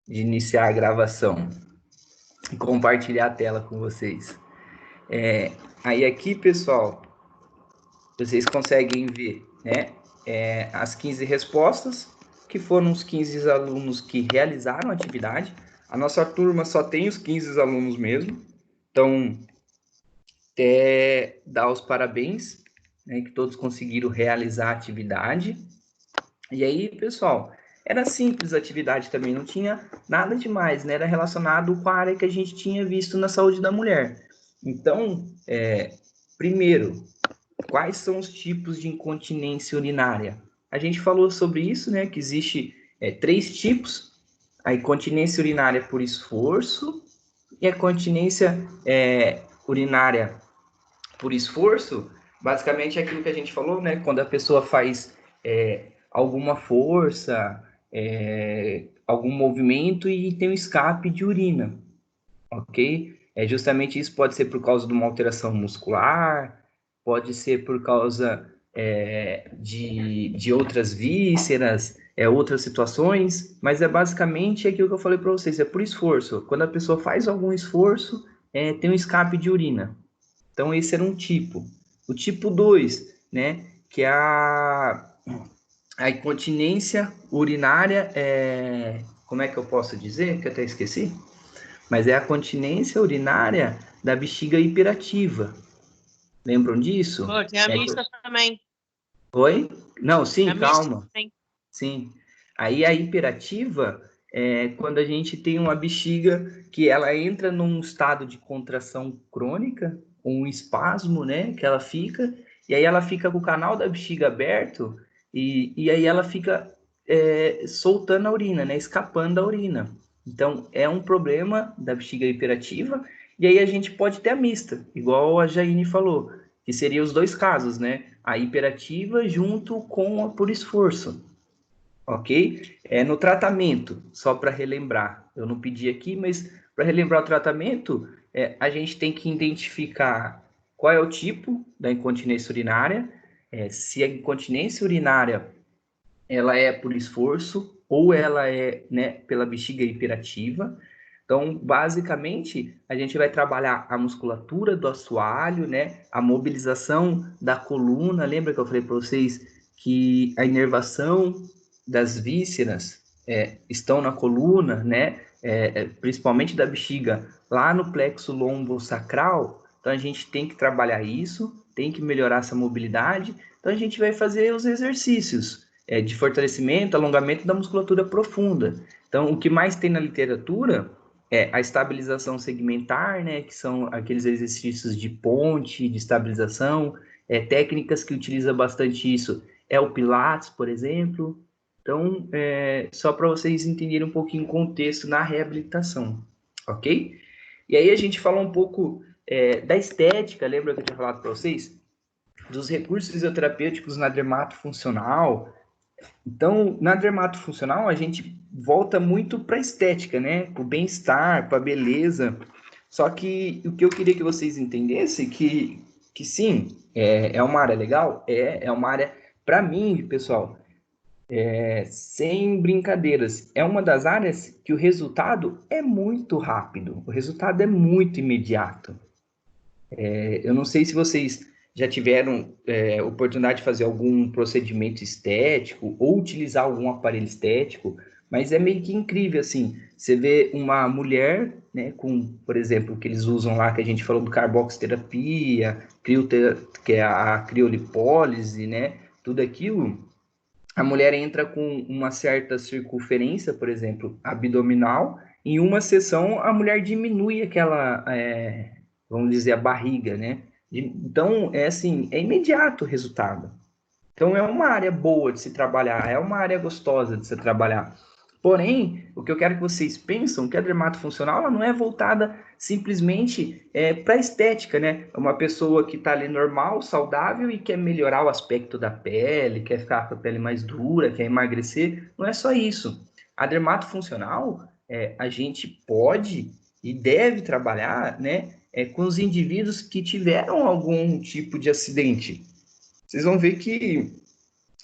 de iniciar a gravação e compartilhar a tela com vocês. Aí aqui, pessoal, vocês conseguem ver, né, as 15 respostas, que foram os 15 alunos que realizaram a atividade. A nossa turma só tem os 15 alunos mesmo, então, até dar os parabéns, né, que todos conseguiram realizar a atividade. E aí, pessoal, era simples a atividade também, não tinha nada demais, né? Era relacionado com a área que a gente tinha visto na saúde da mulher. Então, primeiro, quais são os tipos de incontinência urinária? A gente falou sobre isso, né? Que existe 3 tipos: a incontinência urinária por esforço e a continência urinária por esforço. Basicamente é aquilo que a gente falou, né? Quando a pessoa faz alguma força, algum movimento e tem um escape de urina, ok? Justamente isso pode ser por causa de uma alteração muscular, pode ser por causa de outras vísceras, outras situações, mas basicamente aquilo que eu falei para vocês, é por esforço. Quando a pessoa faz algum esforço, tem um escape de urina. Então, esse era um tipo. O tipo 2, né, que é a incontinência urinária, como é que eu posso dizer? Que eu até esqueci. Mas é a continência urinária da bexiga hiperativa. Lembram disso? Pô, tem a mista também. Oi? Não, sim, A mista calma. também. Sim. Aí a hiperativa é quando a gente tem uma bexiga que ela entra num estado de contração crônica, um espasmo, né? Que ela fica, e aí ela fica com o canal da bexiga aberto, e aí ela fica soltando a urina, né? Escapando da urina. Então, é um problema da bexiga hiperativa, e aí a gente pode ter a mista, igual a Jaine falou, que seria os dois casos, né? A hiperativa junto com a por esforço, ok? No tratamento, só para relembrar, eu não pedi aqui, mas para relembrar o tratamento, a gente tem que identificar qual é o tipo da incontinência urinária, se a incontinência urinária ela é por esforço ou ela é, né, pela bexiga hiperativa. Então, basicamente, a gente vai trabalhar a musculatura do assoalho, né, a mobilização da coluna. Lembra que eu falei para vocês que a inervação das vísceras estão na coluna, né, principalmente da bexiga, lá no plexo lombosacral. Então, a gente tem que trabalhar isso, tem que melhorar essa mobilidade. Então, a gente vai fazer os exercícios de fortalecimento, alongamento da musculatura profunda. Então, o que mais tem na literatura é a estabilização segmentar, né, que são aqueles exercícios de ponte, de estabilização, técnicas que utilizam bastante isso, é o Pilates, por exemplo. Então, só para vocês entenderem um pouquinho o contexto na reabilitação, ok? E aí a gente falou um pouco da estética, lembra que eu tinha falado para vocês? Dos recursos fisioterapêuticos na dermatofuncional. Então, na dermatofuncional, a gente volta muito para a estética, né? Para o bem-estar, para a beleza. Só que o que eu queria que vocês entendessem que sim, é uma área legal, é uma área, para mim, pessoal, sem brincadeiras, é uma das áreas que o resultado é muito rápido, o resultado é muito imediato. Eu não sei se vocês já tiveram oportunidade de fazer algum procedimento estético ou utilizar algum aparelho estético, mas é meio que incrível, assim, você vê uma mulher, né, com, por exemplo, o que eles usam lá, que a gente falou do carboxiterapia, que é a criolipólise, né, tudo aquilo, a mulher entra com uma certa circunferência, por exemplo, abdominal, em uma sessão a mulher diminui aquela, vamos dizer, a barriga, né? Então, é assim, é imediato o resultado. Então, é uma área boa de se trabalhar, é uma área gostosa de se trabalhar. Porém, o que eu quero que vocês pensam que a dermatofuncional ela não é voltada simplesmente para a estética, né? É uma pessoa que está ali normal, saudável e quer melhorar o aspecto da pele, quer ficar com a pele mais dura, quer emagrecer. Não é só isso. A dermatofuncional, a gente pode e deve trabalhar, né, com os indivíduos que tiveram algum tipo de acidente. Vocês vão ver que,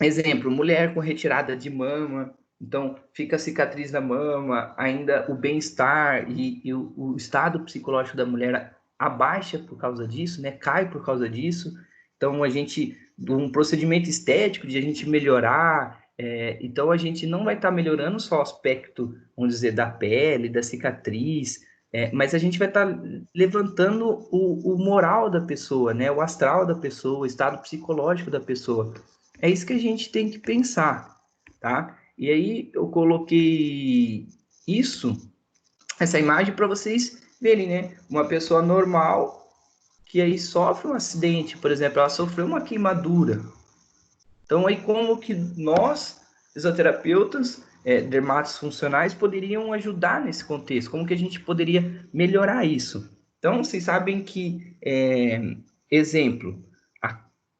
exemplo, mulher com retirada de mama, Então, fica a cicatriz na mama, ainda o bem-estar e o estado psicológico da mulher abaixa por causa disso, né? Cai por causa disso. Então, um procedimento estético de a gente melhorar, então a gente não vai estar melhorando só o aspecto, vamos dizer, da pele, da cicatriz, mas a gente vai estar levantando o moral da pessoa, né? O astral da pessoa, o estado psicológico da pessoa. É isso que a gente tem que pensar, tá? E aí eu coloquei essa imagem para vocês verem, né? Uma pessoa normal que aí sofre um acidente, por exemplo, ela sofreu uma queimadura. Então aí como que nós, fisioterapeutas, dermatos funcionais, poderiam ajudar nesse contexto? Como que a gente poderia melhorar isso? Então vocês sabem que, exemplo,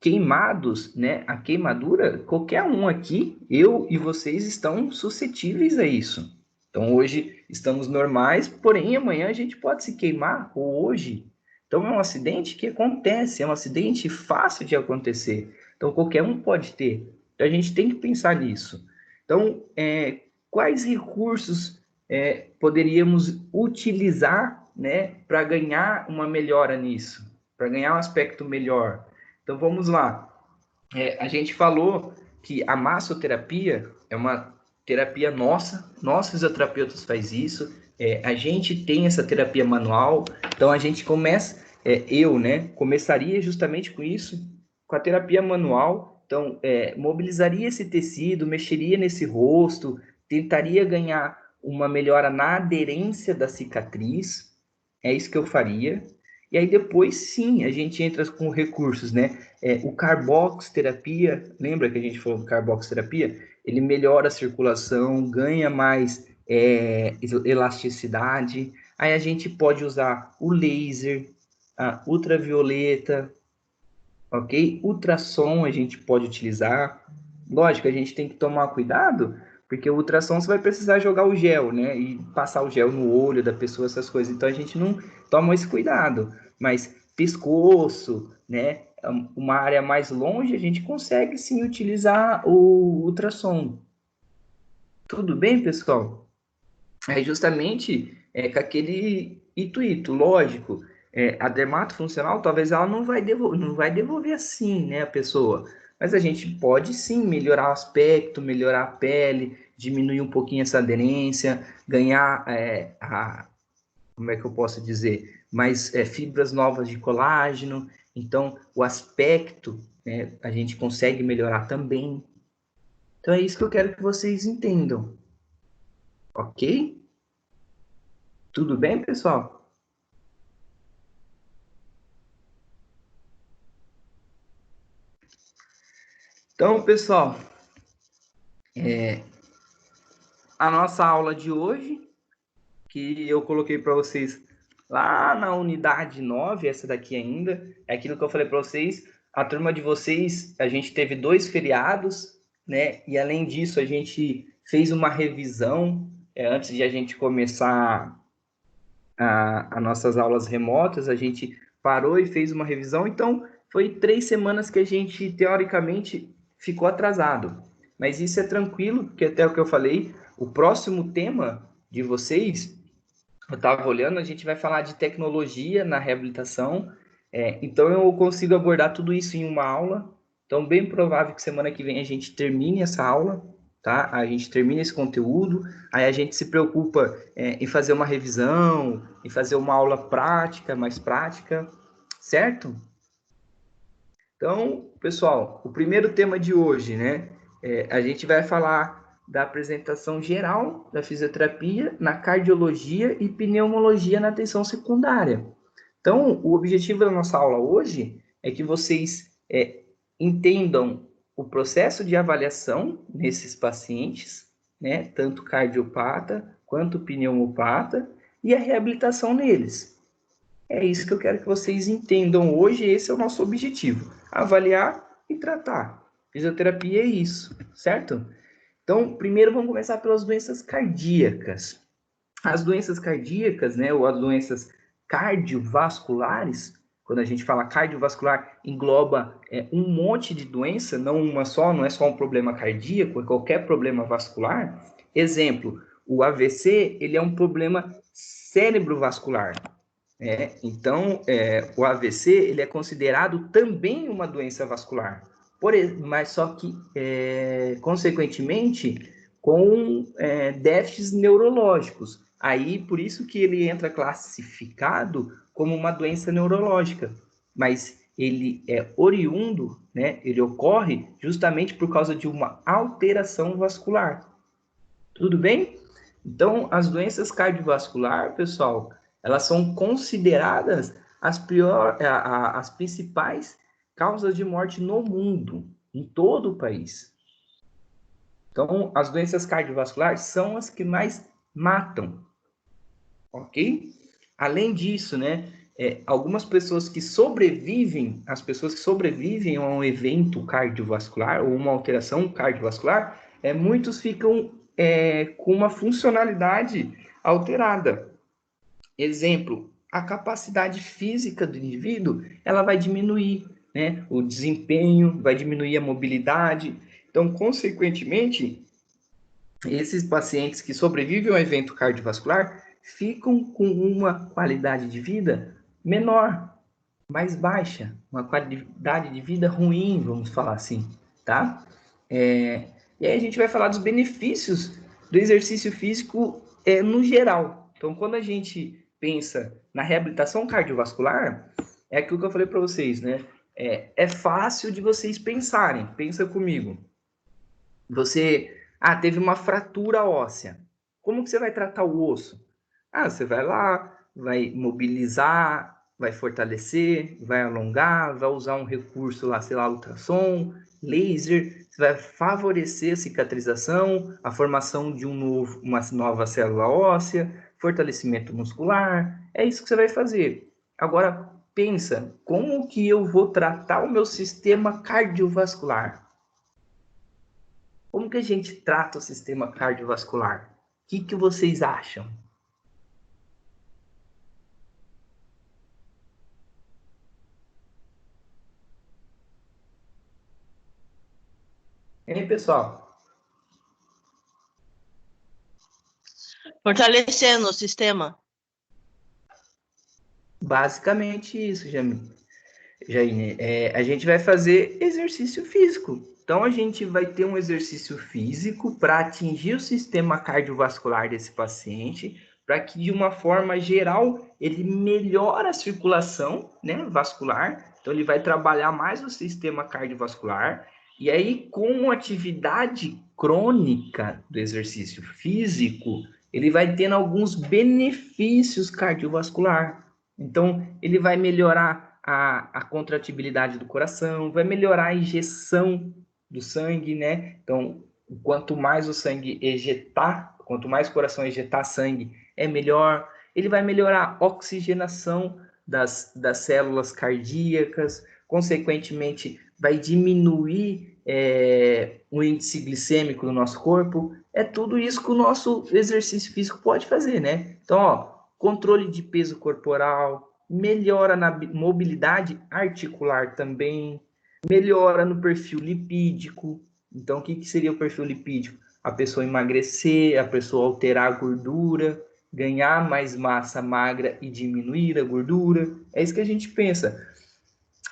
queimados, né? A queimadura, qualquer um aqui, eu e vocês estão suscetíveis a isso. Então hoje estamos normais, porém amanhã a gente pode se queimar, ou hoje. Então é um acidente que acontece, é um acidente fácil de acontecer. Então qualquer um pode ter. Então a gente tem que pensar nisso. Então, quais recursos poderíamos utilizar, né, para ganhar uma melhora nisso, para ganhar um aspecto melhor? Então vamos lá. A gente falou que a massoterapia é uma terapia nossa, nós fisioterapeutas faz isso, a gente tem essa terapia manual, então a gente começa, eu, né, começaria justamente com isso, com a terapia manual, então mobilizaria esse tecido, mexeria nesse rosto, tentaria ganhar uma melhora na aderência da cicatriz, é isso que eu faria. E aí depois, sim, a gente entra com recursos, né? O carboxterapia, lembra que a gente falou do carboxterapia? Ele melhora a circulação, ganha mais elasticidade. Aí a gente pode usar o laser, a ultravioleta, ok? Ultrassom a gente pode utilizar. Lógico, a gente tem que tomar cuidado, porque o ultrassom você vai precisar jogar o gel, né? E passar o gel no olho da pessoa, essas coisas. Então a gente não toma esse cuidado. Mas pescoço, né? Uma área mais longe, a gente consegue sim utilizar o ultrassom. Tudo bem, pessoal? É justamente com aquele intuito, lógico. A dermato funcional, talvez ela não vai devolver assim, né, a pessoa. Mas a gente pode sim melhorar o aspecto, melhorar a pele, diminuir um pouquinho essa aderência, ganhar, como é que eu posso dizer, mais fibras novas de colágeno. Então, o aspecto, né, a gente consegue melhorar também. Então, é isso que eu quero que vocês entendam, ok? Tudo bem, pessoal? Então, pessoal, a nossa aula de hoje, que eu coloquei para vocês lá na unidade 9, essa daqui ainda, é aquilo que eu falei para vocês, a turma de vocês, a gente teve 2 feriados, né? E além disso, a gente fez uma revisão antes de a gente começar as nossas aulas remotas, a gente parou e fez uma revisão, então foi 3 semanas que a gente, teoricamente, ficou atrasado. Mas isso é tranquilo, porque até o que eu falei, o próximo tema de vocês, eu estava olhando, a gente vai falar de tecnologia na reabilitação, então eu consigo abordar tudo isso em uma aula, então bem provável que semana que vem a gente termine essa aula, tá? A gente termina esse conteúdo, aí a gente se preocupa em fazer uma revisão, em fazer uma aula prática, mais prática, certo? Então, pessoal, o primeiro tema de hoje, né? A gente vai falar da apresentação geral da fisioterapia na cardiologia e pneumologia na atenção secundária. Então, o objetivo da nossa aula hoje é que vocês entendam o processo de avaliação nesses pacientes, né? Tanto cardiopata quanto pneumopata, e a reabilitação neles. É isso que eu quero que vocês entendam hoje, esse é o nosso objetivo, avaliar e tratar. Fisioterapia é isso, certo? Então, primeiro vamos começar pelas doenças cardíacas. As doenças cardíacas, né, ou as doenças cardiovasculares, Quando a gente fala cardiovascular, engloba um monte de doença, não uma só, não é só um problema cardíaco, é qualquer problema vascular. Exemplo, o AVC, ele é um problema cerebrovascular. Então, o AVC, ele é considerado também uma doença vascular, mas só que, consequentemente, com déficits neurológicos. Aí, por isso que ele entra classificado como uma doença neurológica, mas ele é oriundo, né? Ele ocorre justamente por causa de uma alteração vascular. Tudo bem? Então, as doenças cardiovasculares, pessoal, elas são consideradas as principais causas de morte no mundo, em todo o país. Então, as doenças cardiovasculares são as que mais matam, ok? Além disso, né, algumas pessoas que sobrevivem, as pessoas que sobrevivem a um evento cardiovascular ou uma alteração cardiovascular, muitos ficam com uma funcionalidade alterada. Exemplo, a capacidade física do indivíduo, ela vai diminuir, né? O desempenho, vai diminuir a mobilidade. Então, consequentemente, esses pacientes que sobrevivem ao evento cardiovascular ficam com uma qualidade de vida menor, mais baixa, uma qualidade de vida ruim, vamos falar assim, tá? E aí a gente vai falar dos benefícios do exercício físico no geral. Então, quando a gente pensa na reabilitação cardiovascular, é aquilo que eu falei para vocês, né? É fácil de vocês pensarem. Pensa comigo. Você teve uma fratura óssea. Como que você vai tratar o osso? Você vai lá, vai mobilizar, vai fortalecer, vai alongar, vai usar um recurso lá, sei lá, ultrassom, laser, você vai favorecer a cicatrização, a formação de uma nova célula óssea, fortalecimento muscular, é isso que você vai fazer. Agora, pensa, como que eu vou tratar o meu sistema cardiovascular? Como que a gente trata o sistema cardiovascular? O que vocês acham? E aí, pessoal? Fortalecendo o sistema. Basicamente isso, Jaine. A gente vai fazer exercício físico. Então, a gente vai ter um exercício físico para atingir o sistema cardiovascular desse paciente, para que, de uma forma geral, ele melhore a circulação, né, vascular. Então, ele vai trabalhar mais o sistema cardiovascular. E aí, com atividade crônica do exercício físico, ele vai tendo alguns benefícios cardiovasculares. Então, ele vai melhorar a contratibilidade do coração, vai melhorar a injeção do sangue, né? Então, quanto mais o sangue ejetar, quanto mais o coração ejetar sangue, é melhor. Ele vai melhorar a oxigenação das células cardíacas, consequentemente, vai diminuir o índice glicêmico do nosso corpo. É tudo isso que o nosso exercício físico pode fazer, né? Então, ó, controle de peso corporal, melhora na mobilidade articular também, melhora no perfil lipídico. Então, o que seria o perfil lipídico? A pessoa emagrecer, a pessoa alterar a gordura, ganhar mais massa magra e diminuir a gordura. É isso que a gente pensa.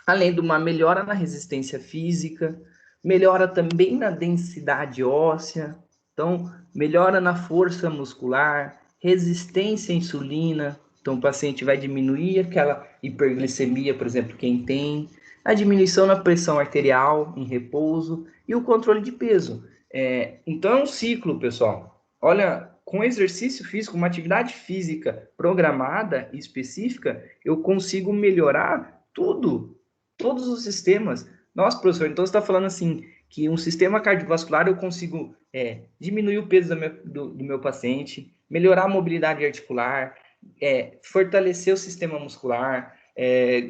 Além de uma melhora na resistência física, melhora também na densidade óssea, então melhora na força muscular, resistência à insulina, então o paciente vai diminuir aquela hiperglicemia, por exemplo, quem tem, a diminuição na pressão arterial em repouso e o controle de peso. Então é um ciclo, pessoal. Olha, com exercício físico, uma atividade física programada e específica, eu consigo melhorar tudo, todos os sistemas. Nossa, professor, então você está falando assim, que um sistema cardiovascular eu consigo diminuir o peso do meu paciente, melhorar a mobilidade articular, fortalecer o sistema muscular,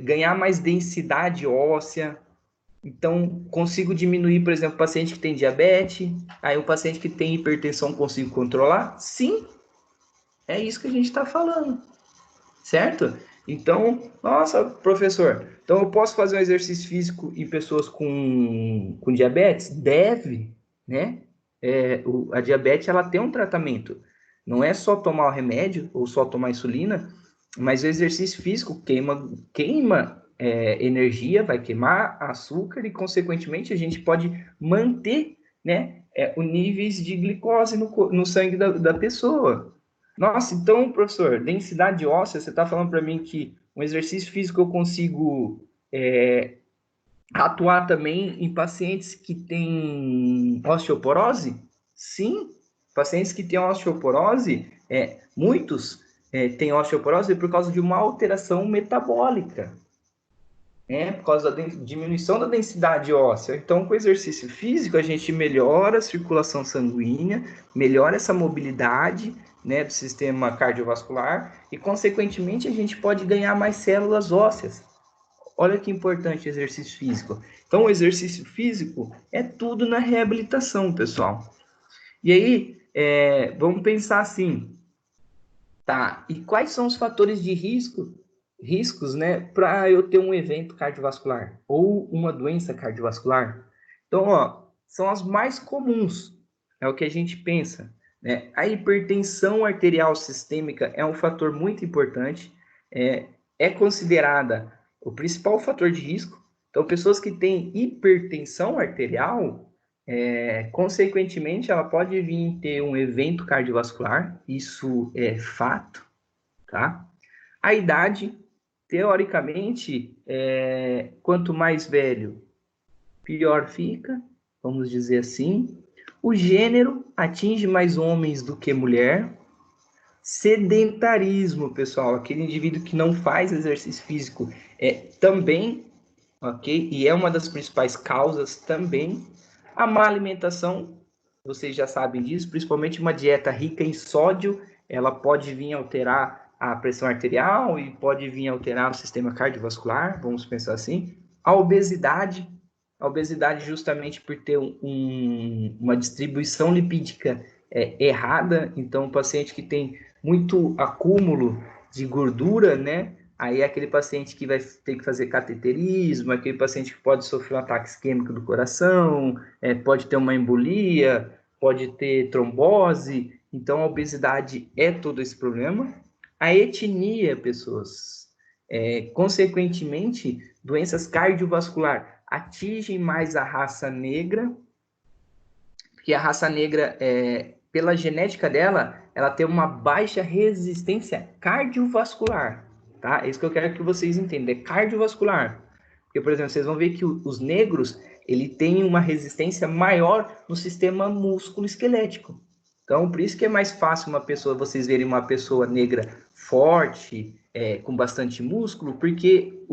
ganhar mais densidade óssea. Então, consigo diminuir, por exemplo, o paciente que tem diabetes, aí o paciente que tem hipertensão consigo controlar? Sim, é isso que a gente está falando, certo? Então, nossa, professor, então eu posso fazer um exercício físico em pessoas com diabetes? Deve, né? A diabetes, ela tem um tratamento. Não é só tomar o remédio ou só tomar insulina, mas o exercício físico queima energia, vai queimar açúcar e, consequentemente, a gente pode manter, né, os níveis de glicose no sangue da pessoa. Nossa, então, professor, densidade óssea, você está falando para mim que um exercício físico eu consigo atuar também em pacientes que têm osteoporose? Sim, pacientes que têm osteoporose, muitos têm osteoporose por causa de uma alteração metabólica, por causa da diminuição da densidade óssea. Então, com o exercício físico, a gente melhora a circulação sanguínea, melhora essa mobilidade, né, do sistema cardiovascular e, consequentemente, a gente pode ganhar mais células ósseas. Olha que importante o exercício físico. Então, o exercício físico é tudo na reabilitação, pessoal. E aí, vamos pensar assim, tá? E quais são os fatores de riscos, né, para eu ter um evento cardiovascular ou uma doença cardiovascular? Então, ó, são as mais comuns, é o que a gente pensa, né? A hipertensão arterial sistêmica é um fator muito importante, é considerada o principal fator de risco. Então, pessoas que têm hipertensão arterial, consequentemente, ela pode vir ter um evento cardiovascular, isso é fato, tá? A idade, teoricamente, quanto mais velho, pior fica, vamos dizer assim. O gênero atinge mais homens do que mulher. Sedentarismo, pessoal, aquele indivíduo que não faz exercício físico, também, ok? E é uma das principais causas também. A má alimentação, vocês já sabem disso, principalmente uma dieta rica em sódio, ela pode vir alterar a pressão arterial e pode vir alterar o sistema cardiovascular, vamos pensar assim. A obesidade justamente por ter uma distribuição lipídica errada, então o paciente que tem muito acúmulo de gordura, né? Aí é aquele paciente que vai ter que fazer cateterismo, aquele paciente que pode sofrer um ataque isquêmico do coração, pode ter uma embolia, pode ter trombose. Então, a obesidade é todo esse problema. A etnia, pessoas, consequentemente, doenças cardiovasculares atingem mais a raça negra, porque a raça negra, pela genética dela, ela tem uma baixa resistência cardiovascular, tá? É isso que eu quero que vocês entendam, é cardiovascular. Porque, por exemplo, vocês vão ver que os negros, ele tem uma resistência maior no sistema músculo-esquelético. Então, por isso que é mais fácil vocês verem uma pessoa negra forte, com bastante músculo, porque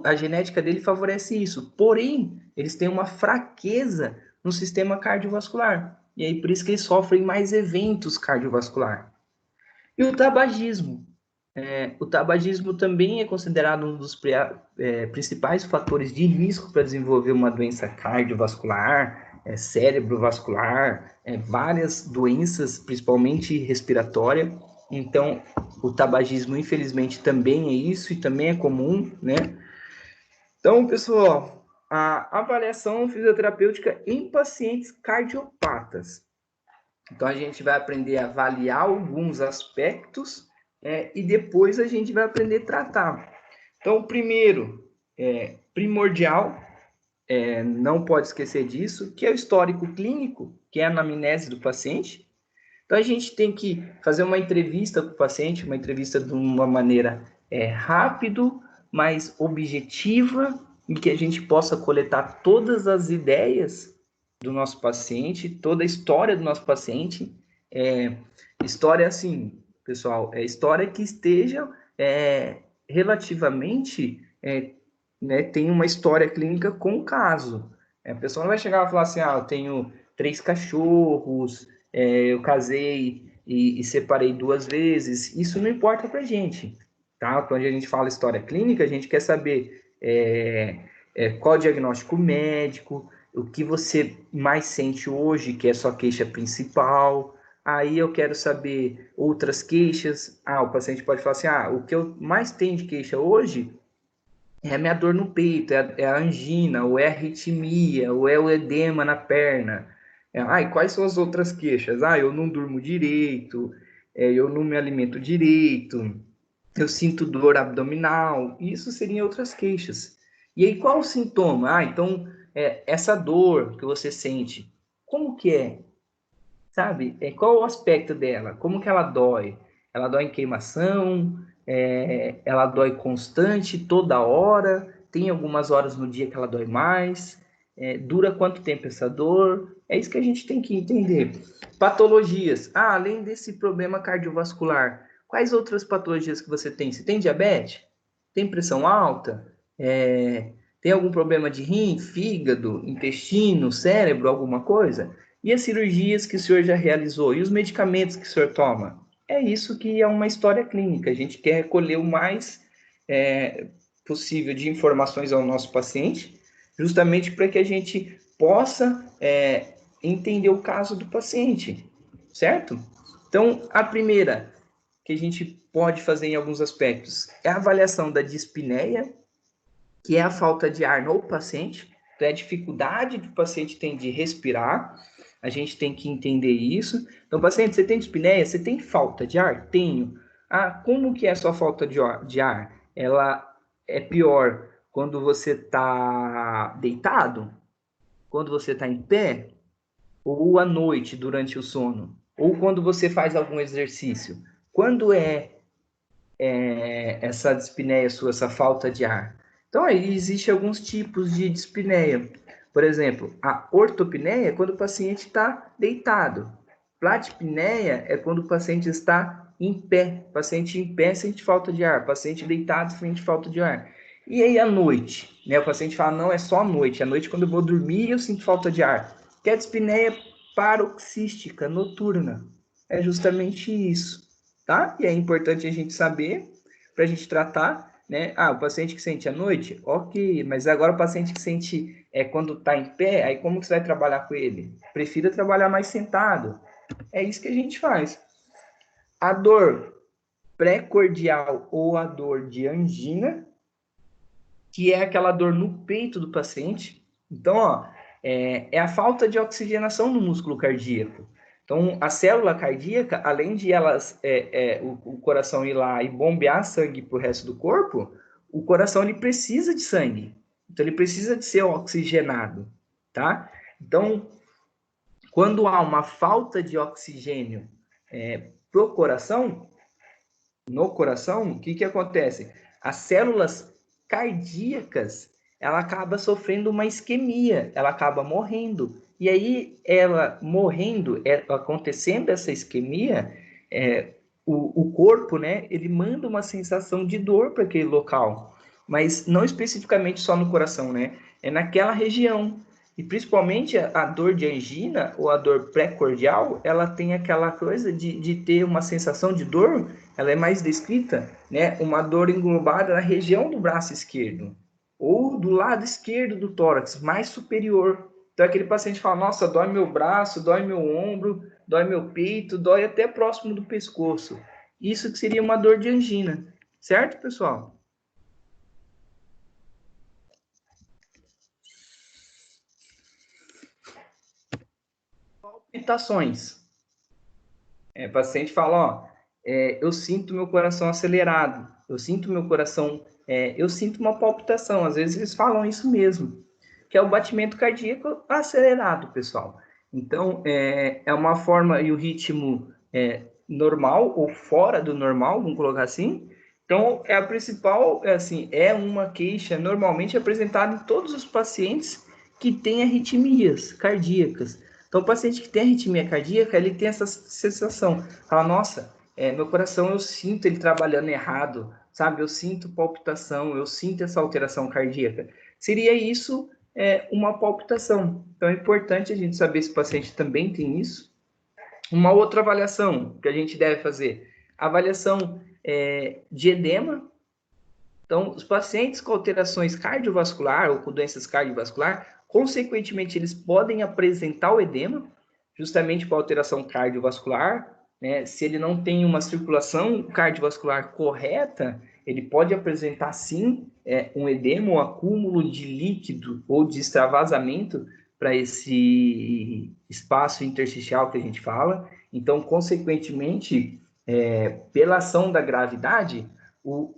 a genética dele favorece isso. Porém, eles têm uma fraqueza no sistema cardiovascular. E aí, por isso que eles sofrem mais eventos cardiovasculares. E o tabagismo. O tabagismo também é considerado um dos principais fatores de risco para desenvolver uma doença cardiovascular, cérebrovascular, várias doenças, principalmente respiratória. Então, o tabagismo, infelizmente, também é isso e também é comum, né? Então, pessoal, a avaliação fisioterapêutica em pacientes cardiopatas. Então, a gente vai aprender a avaliar alguns aspectos e depois a gente vai aprender a tratar. Então, primeiro, primordial, não pode esquecer disso, que é o histórico clínico, que é a anamnese do paciente. Então, a gente tem que fazer uma entrevista com o paciente, uma entrevista de uma maneira rápido, mais objetiva, em que a gente possa coletar todas as ideias do nosso paciente, toda a história do nosso paciente. História, assim, pessoal, história que esteja relativamente, né, tem uma história clínica com o caso. A pessoa não vai chegar e falar assim, eu tenho 3 cachorros, eu casei e separei 2 vezes. Isso não importa pra gente, tá? Quando a gente fala história clínica, a gente quer saber qual o diagnóstico médico, o que você mais sente hoje, que é a sua queixa principal. Aí eu quero saber outras queixas. O paciente pode falar assim, o que eu mais tenho de queixa hoje é a minha dor no peito, é a angina, ou é a arritmia, ou é o edema na perna. E quais são as outras queixas? Eu não durmo direito, eu não me alimento direito, eu sinto dor abdominal. Isso seriam outras queixas. E aí, qual o sintoma? Então, essa dor que você sente, como que é? Sabe? Qual o aspecto dela? Como que ela dói? Ela dói em queimação? Ela dói constante, toda hora? Tem algumas horas no dia que ela dói mais? Dura quanto tempo essa dor? É isso que a gente tem que entender. Patologias. Além desse problema cardiovascular, quais outras patologias que você tem? Você tem diabetes? Tem pressão alta? Tem algum problema de rim, fígado, intestino, cérebro, alguma coisa? E as cirurgias que o senhor já realizou? E os medicamentos que o senhor toma? É isso que é uma história clínica. A gente quer recolher o mais possível de informações ao nosso paciente, justamente para que a gente possa entender o caso do paciente, certo? Então, a primeira que a gente pode fazer em alguns aspectos é a avaliação da dispneia, que é a falta de ar no paciente, então é a dificuldade que o paciente tem de respirar. A gente tem que entender isso. Então, paciente, você tem dispneia? Você tem falta de ar? Tenho. Como que é a sua falta de ar? Ela é pior quando você está deitado? Quando você está em pé? Ou à noite, durante o sono? Ou quando você faz algum exercício? Quando essa dispneia sua, essa falta de ar? Então, aí existem alguns tipos de dispneia. Por exemplo, a ortopneia é quando o paciente está deitado. Platipneia é quando o paciente está em pé. O paciente em pé sente falta de ar. O paciente deitado sente falta de ar. E aí, à noite? Né? O paciente fala, não, é só à noite. À noite, quando eu vou dormir, eu sinto falta de ar. Que é a dispneia paroxística noturna. É justamente isso. Tá? E é importante a gente saber para a gente tratar, né? O paciente que sente à noite, ok, mas agora o paciente que sente quando está em pé, aí como que você vai trabalhar com ele? Prefira trabalhar mais sentado. É isso que a gente faz. A dor pré-cordial ou a dor de angina, que é aquela dor no peito do paciente. Então, é a falta de oxigenação no músculo cardíaco. Então, a célula cardíaca, além de o coração ir lá e bombear sangue para o resto do corpo, o coração ele precisa de sangue. Então, ele precisa de ser oxigenado, tá? Então, quando há uma falta de oxigênio no coração, o que acontece? As células cardíacas, ela acaba sofrendo uma isquemia, ela acaba morrendo. E aí, ela morrendo, acontecendo essa isquemia, o corpo, né, ele manda uma sensação de dor para aquele local, mas não especificamente só no coração, né? É naquela região. E principalmente a dor de angina ou a dor pré-cordial, ela tem aquela coisa de ter uma sensação de dor, ela é mais descrita, né? Uma dor englobada na região do braço esquerdo ou do lado esquerdo do tórax, mais superior. Então aquele paciente fala, nossa, dói meu braço, dói meu ombro, dói meu peito, dói até próximo do pescoço. Isso que seria uma dor de angina, certo, pessoal? Palpitações. O paciente fala, eu sinto meu coração acelerado, eu sinto meu coração, eu sinto uma palpitação, às vezes eles falam isso mesmo, que é o batimento cardíaco acelerado, pessoal. Então, é uma forma e o ritmo normal ou fora do normal, vamos colocar assim. Então, a principal, é uma queixa normalmente apresentada em todos os pacientes que têm arritmias cardíacas. Então, o paciente que tem arritmia cardíaca, ele tem essa sensação. Fala, nossa, meu coração, eu sinto ele trabalhando errado, sabe? Eu sinto palpitação, eu sinto essa alteração cardíaca. Seria isso uma palpitação. Então, é importante a gente saber se o paciente também tem isso. Uma outra avaliação que a gente deve fazer, avaliação de edema. Então, os pacientes com alterações cardiovasculares ou com doenças cardiovasculares, consequentemente, eles podem apresentar o edema, justamente para alteração cardiovascular, né? Se ele não tem uma circulação cardiovascular correta, ele pode apresentar, sim, um edema, um acúmulo de líquido ou de extravasamento para esse espaço intersticial que a gente fala. Então, consequentemente, pela ação da gravidade, o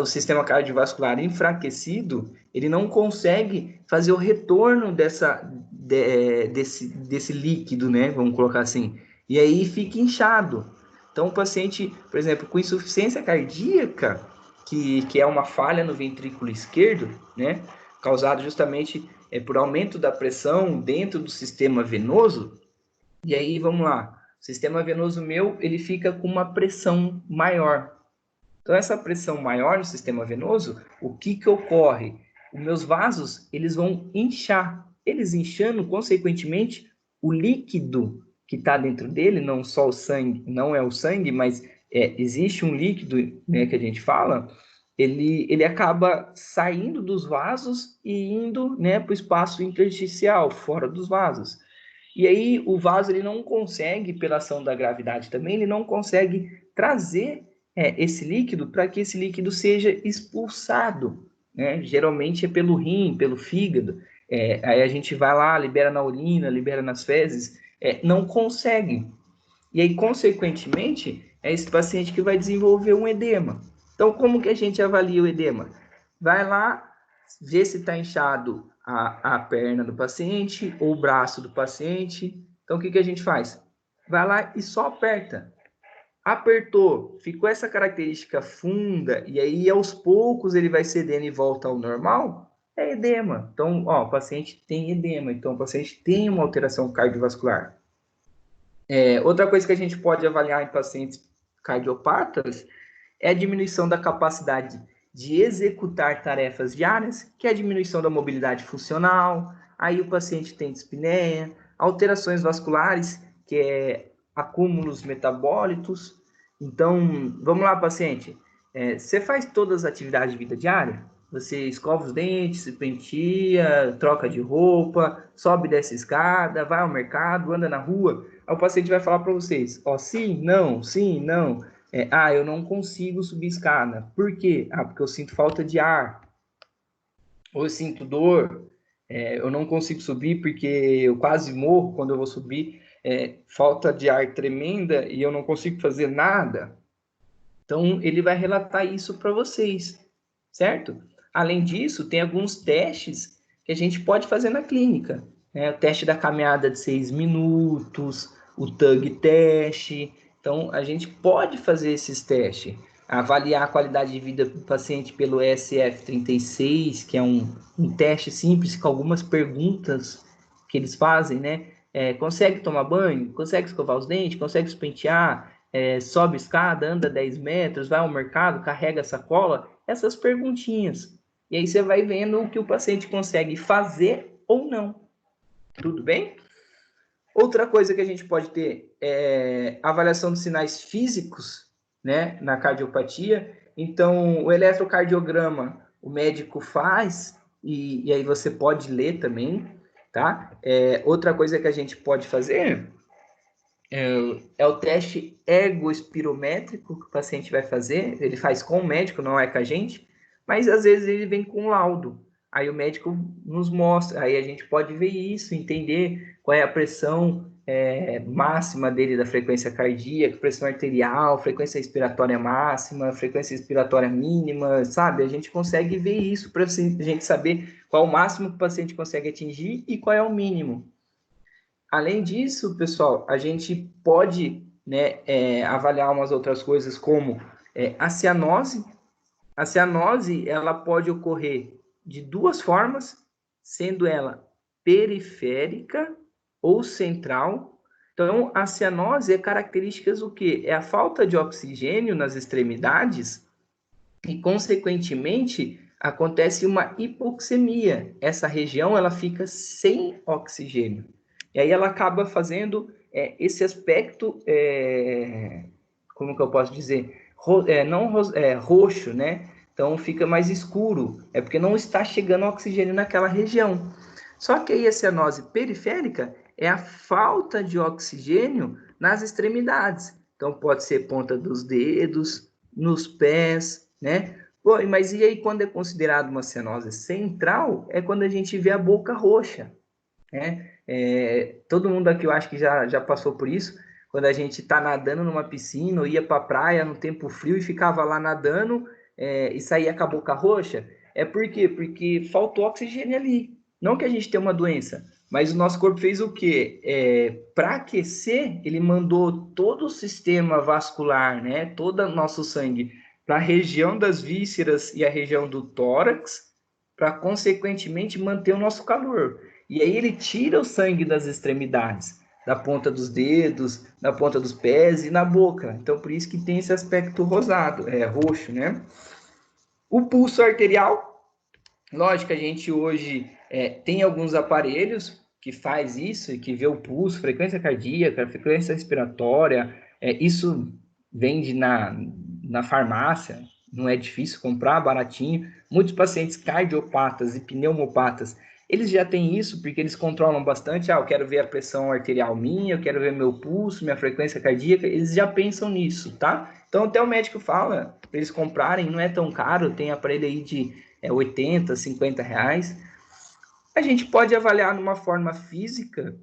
sistema cardiovascular enfraquecido, ele não consegue fazer o retorno desse líquido, né? Vamos colocar assim. E aí fica inchado. Então, o paciente, por exemplo, com insuficiência cardíaca, que é uma falha no ventrículo esquerdo, né? Causado justamente por aumento da pressão dentro do sistema venoso. E aí, vamos lá. O sistema venoso meu, ele fica com uma pressão maior. Então, essa pressão maior no sistema venoso, o que ocorre? Os meus vasos, eles vão inchar. Eles inchando, consequentemente, o líquido que está dentro dele, não só o sangue, não é o sangue, mas existe um líquido, né, que a gente fala, ele acaba saindo dos vasos e indo, né, para o espaço intersticial, fora dos vasos. E aí o vaso ele não consegue, pela ação da gravidade também, ele não consegue trazer esse líquido para que esse líquido seja expulsado, né? Geralmente é pelo rim, pelo fígado. Aí a gente vai lá, libera na urina, libera nas fezes, não consegue. E aí, consequentemente, é esse paciente que vai desenvolver um edema. Então, como que a gente avalia o edema? Vai lá, vê se está inchado a perna do paciente ou o braço do paciente. Então, o que a gente faz? Vai lá e só aperta. Apertou, ficou essa característica funda, e aí aos poucos ele vai cedendo e volta ao normal, é edema. Então, ó, o paciente tem edema, então o paciente tem uma alteração cardiovascular. Outra coisa que a gente pode avaliar em pacientes cardiopatas é a diminuição da capacidade de executar tarefas diárias, que é a diminuição da mobilidade funcional, aí o paciente tem dispneia, alterações vasculares, que é acúmulos metabólitos. Então, vamos lá, paciente. Você faz todas as atividades de vida diária? Você escova os dentes, se penteia, troca de roupa, sobe e desce escada, vai ao mercado, anda na rua. Aí o paciente vai falar para vocês, ó, sim, não. Eu não consigo subir escada. Por quê? Porque eu sinto falta de ar. Ou eu sinto dor. Eu não consigo subir porque eu quase morro quando eu vou subir. Falta de ar tremenda e eu não consigo fazer nada. Então, ele vai relatar isso para vocês, certo? Além disso, tem alguns testes que a gente pode fazer na clínica. O teste da caminhada de 6 minutos, o TUG teste. Então, a gente pode fazer esses testes. Avaliar a qualidade de vida do paciente pelo SF36, que é um teste simples com algumas perguntas que eles fazem, né? Consegue tomar banho? Consegue escovar os dentes? Consegue se pentear? Sobe escada, anda 10 metros, vai ao mercado, carrega a sacola? Essas perguntinhas. E aí você vai vendo o que o paciente consegue fazer ou não. Tudo bem? Outra coisa que a gente pode ter é avaliação dos sinais físicos, né, na cardiopatia. Então, o eletrocardiograma o médico faz e aí você pode ler também, tá? Outra coisa que a gente pode fazer é o teste ergoespirométrico que o paciente vai fazer. Ele faz com o médico, não é com a gente, mas às vezes ele vem com laudo. Aí o médico nos mostra, aí a gente pode ver isso, entender qual é a pressão máxima dele da frequência cardíaca, pressão arterial, frequência respiratória máxima, frequência respiratória mínima, sabe? A gente consegue ver isso para a gente saber qual é o máximo que o paciente consegue atingir e qual é o mínimo. Além disso, pessoal, a gente pode, né, avaliar umas outras coisas como a cianose. A cianose ela pode ocorrer de duas formas, sendo ela periférica ou central. Então, a cianose é características o quê? É a falta de oxigênio nas extremidades e, consequentemente, acontece uma hipoxemia. Essa região ela fica sem oxigênio. E aí ela acaba fazendo esse aspecto, como que eu posso dizer? Roxo, né? Então fica mais escuro. É porque não está chegando oxigênio naquela região. Só que aí a cianose periférica é a falta de oxigênio nas extremidades. Então, pode ser ponta dos dedos, nos pés, né? Pô, mas e aí, quando é considerado uma cianose central, é quando a gente vê a boca roxa, né? Todo mundo aqui, eu acho que já passou por isso, quando a gente está nadando numa piscina ou ia para a praia no tempo frio e ficava lá nadando e saía com a boca roxa. É por quê? Porque faltou oxigênio ali. Não que a gente tenha uma doença, mas o nosso corpo fez o quê? Para aquecer, ele mandou todo o sistema vascular, né? Todo o nosso sangue para a região das vísceras e a região do tórax, para consequentemente manter o nosso calor. E aí ele tira o sangue das extremidades, da ponta dos dedos, da ponta dos pés e na boca. Então, por isso que tem esse aspecto rosado, roxo, né? O pulso arterial, lógico, a gente hoje tem alguns aparelhos que faz isso, que vê o pulso, frequência cardíaca, frequência respiratória. Isso vende na farmácia, não é difícil comprar, baratinho. Muitos pacientes cardiopatas e pneumopatas, eles já têm isso porque eles controlam bastante. Eu quero ver a pressão arterial minha, eu quero ver meu pulso, minha frequência cardíaca. Eles já pensam nisso, tá? Então, até o médico fala para eles comprarem, não é tão caro, tem aparelho aí de 80, 50 reais. A gente pode avaliar numa forma física.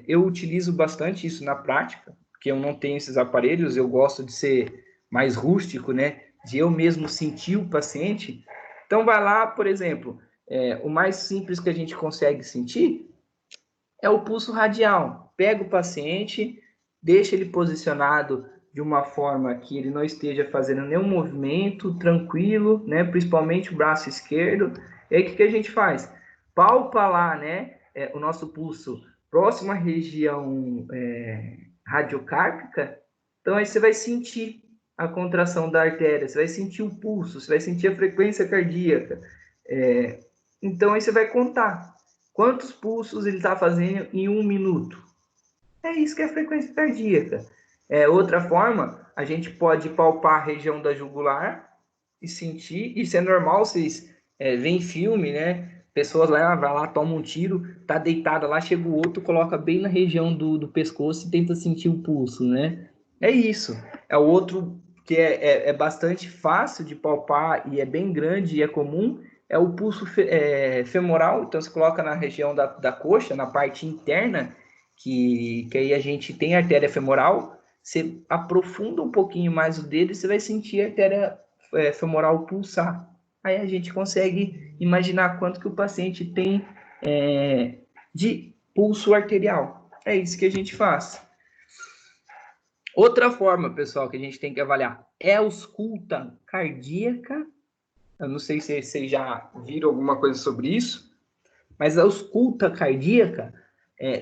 Eu utilizo bastante isso na prática, porque eu não tenho esses aparelhos, eu gosto de ser mais rústico, né? De eu mesmo sentir o paciente. Então, vai lá, por exemplo, o mais simples que a gente consegue sentir é o pulso radial. Pega o paciente, deixa ele posicionado de uma forma que ele não esteja fazendo nenhum movimento, tranquilo, né? Principalmente o braço esquerdo. E aí, o que a gente faz? Palpa lá, né? O nosso pulso próximo à região radiocárpica. Então, aí você vai sentir a contração da artéria, você vai sentir o pulso, você vai sentir a frequência cardíaca. Então, aí você vai contar quantos pulsos ele está fazendo em 1 minuto. É isso que é a frequência cardíaca. Outra forma, a gente pode palpar a região da jugular e sentir. Isso é normal, vocês veem filme, né? Pessoas lá, vai lá, toma um tiro, tá deitada lá, chega o outro, coloca bem na região do pescoço e tenta sentir o pulso, né? É isso. É o outro que é bastante fácil de palpar e é bem grande e é comum, é o pulso femoral. Então, você coloca na região da coxa, na parte interna, que aí a gente tem a artéria femoral. Você aprofunda um pouquinho mais o dedo e você vai sentir a artéria femoral pulsar. Aí a gente consegue imaginar quanto que o paciente tem de pulso arterial. É isso que a gente faz. Outra forma, pessoal, que a gente tem que avaliar é a ausculta cardíaca. Eu não sei se vocês já viram alguma coisa sobre isso, mas a ausculta cardíaca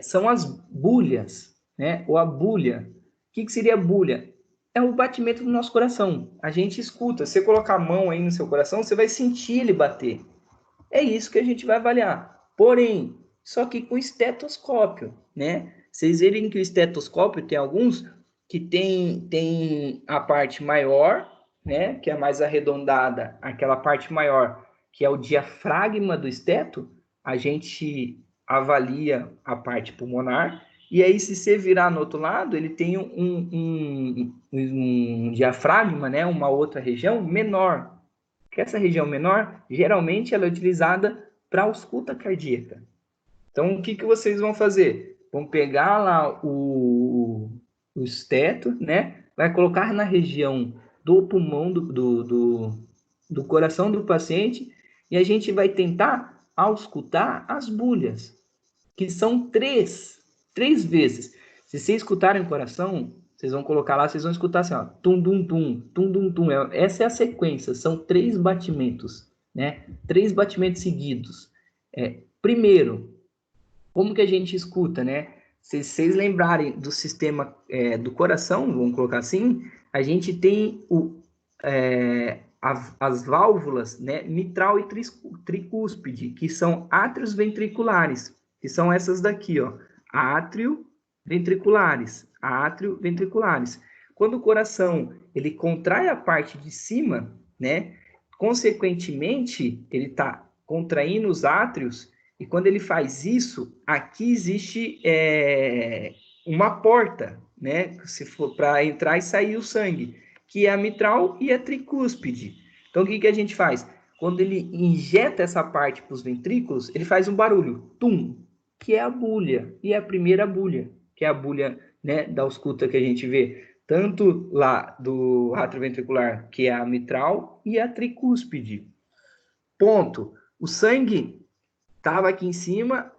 são as bulhas, né? Ou a bulha. O que seria a bulha? É o batimento do nosso coração. A gente escuta. Se você colocar a mão aí no seu coração, você vai sentir ele bater. É isso que a gente vai avaliar. Porém, só que com estetoscópio, né? Vocês verem que o estetoscópio tem alguns que tem a parte maior, né? Que é mais arredondada, aquela parte maior, que é o diafragma do esteto. A gente avalia a parte pulmonar. E aí, se você virar no outro lado, ele tem um diafragma, né? Uma outra região menor. Que essa região menor, geralmente, ela é utilizada para ausculta cardíaca. Então, o que vocês vão fazer? Vão pegar lá o esteto, né? Vai colocar na região do pulmão do coração do paciente e a gente vai tentar auscultar as bulhas, que são três vezes. Se vocês escutarem o coração, vocês vão colocar lá, vocês vão escutar assim, ó, tum dum tum, tum dum tum. Essa é a sequência, são 3 batimentos, né? 3 batimentos seguidos. Primeiro, como que a gente escuta, né? Se vocês lembrarem do sistema do coração, vamos colocar assim, a gente tem as válvulas, né, mitral e tricúspide, que são átrios ventriculares, que são essas daqui, ó, átrio ventriculares. Quando o coração ele contrai a parte de cima, né, consequentemente ele está contraindo os átrios. E quando ele faz isso, aqui existe uma porta, né? Se for para entrar e sair o sangue, que é a mitral e a tricúspide. Então, o que a gente faz? Quando ele injeta essa parte para os ventrículos, ele faz um barulho, tum, que é a bulha, e é a primeira bulha, que é a bulha, né, da ausculta que a gente vê, tanto lá do átrio ventricular, que é a mitral, e a tricúspide. Ponto. O sangue estava aqui em cima,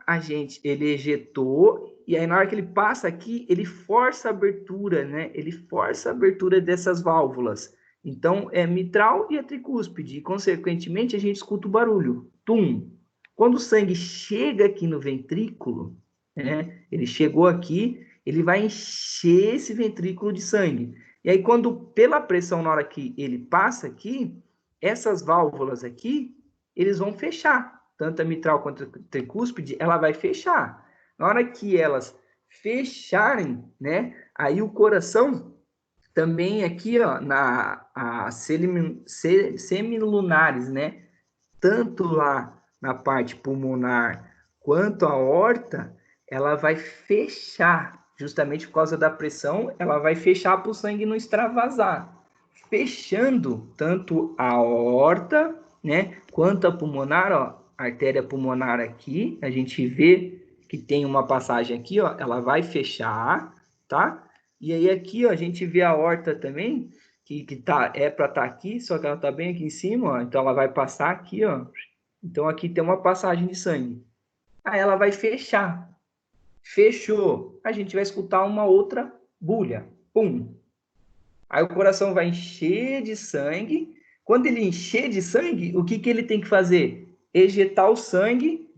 ele ejetou, e aí na hora que ele passa aqui, ele força a abertura, né? Ele força a abertura dessas válvulas. Então, é mitral e a tricúspide, e consequentemente a gente escuta o barulho, tum. Quando o sangue chega aqui no ventrículo, né? Ele chegou aqui, ele vai encher esse ventrículo de sangue. E aí, quando pela pressão, na hora que ele passa aqui, essas válvulas aqui, eles vão fechar. Tanto a mitral quanto a tricúspide, ela vai fechar. Na hora que elas fecharem, né? Aí o coração também aqui, ó, semilunares, né? Tanto lá na parte pulmonar quanto a aorta, ela vai fechar, justamente por causa da pressão, ela vai fechar para o sangue não extravasar. Fechando tanto a aorta, né, quanto a pulmonar, ó, a artéria pulmonar aqui, a gente vê que tem uma passagem aqui, ó, ela vai fechar, tá? E aí aqui, ó, a gente vê a aorta também, que é para estar aqui, só que ela tá bem aqui em cima, ó, então ela vai passar aqui, ó. Então aqui tem uma passagem de sangue. Aí ela vai fechar. Fechou. A gente vai escutar uma outra bulha. Pum. Aí o coração vai encher de sangue. Quando ele encher de sangue, o que ele tem que fazer? Ejetar o sangue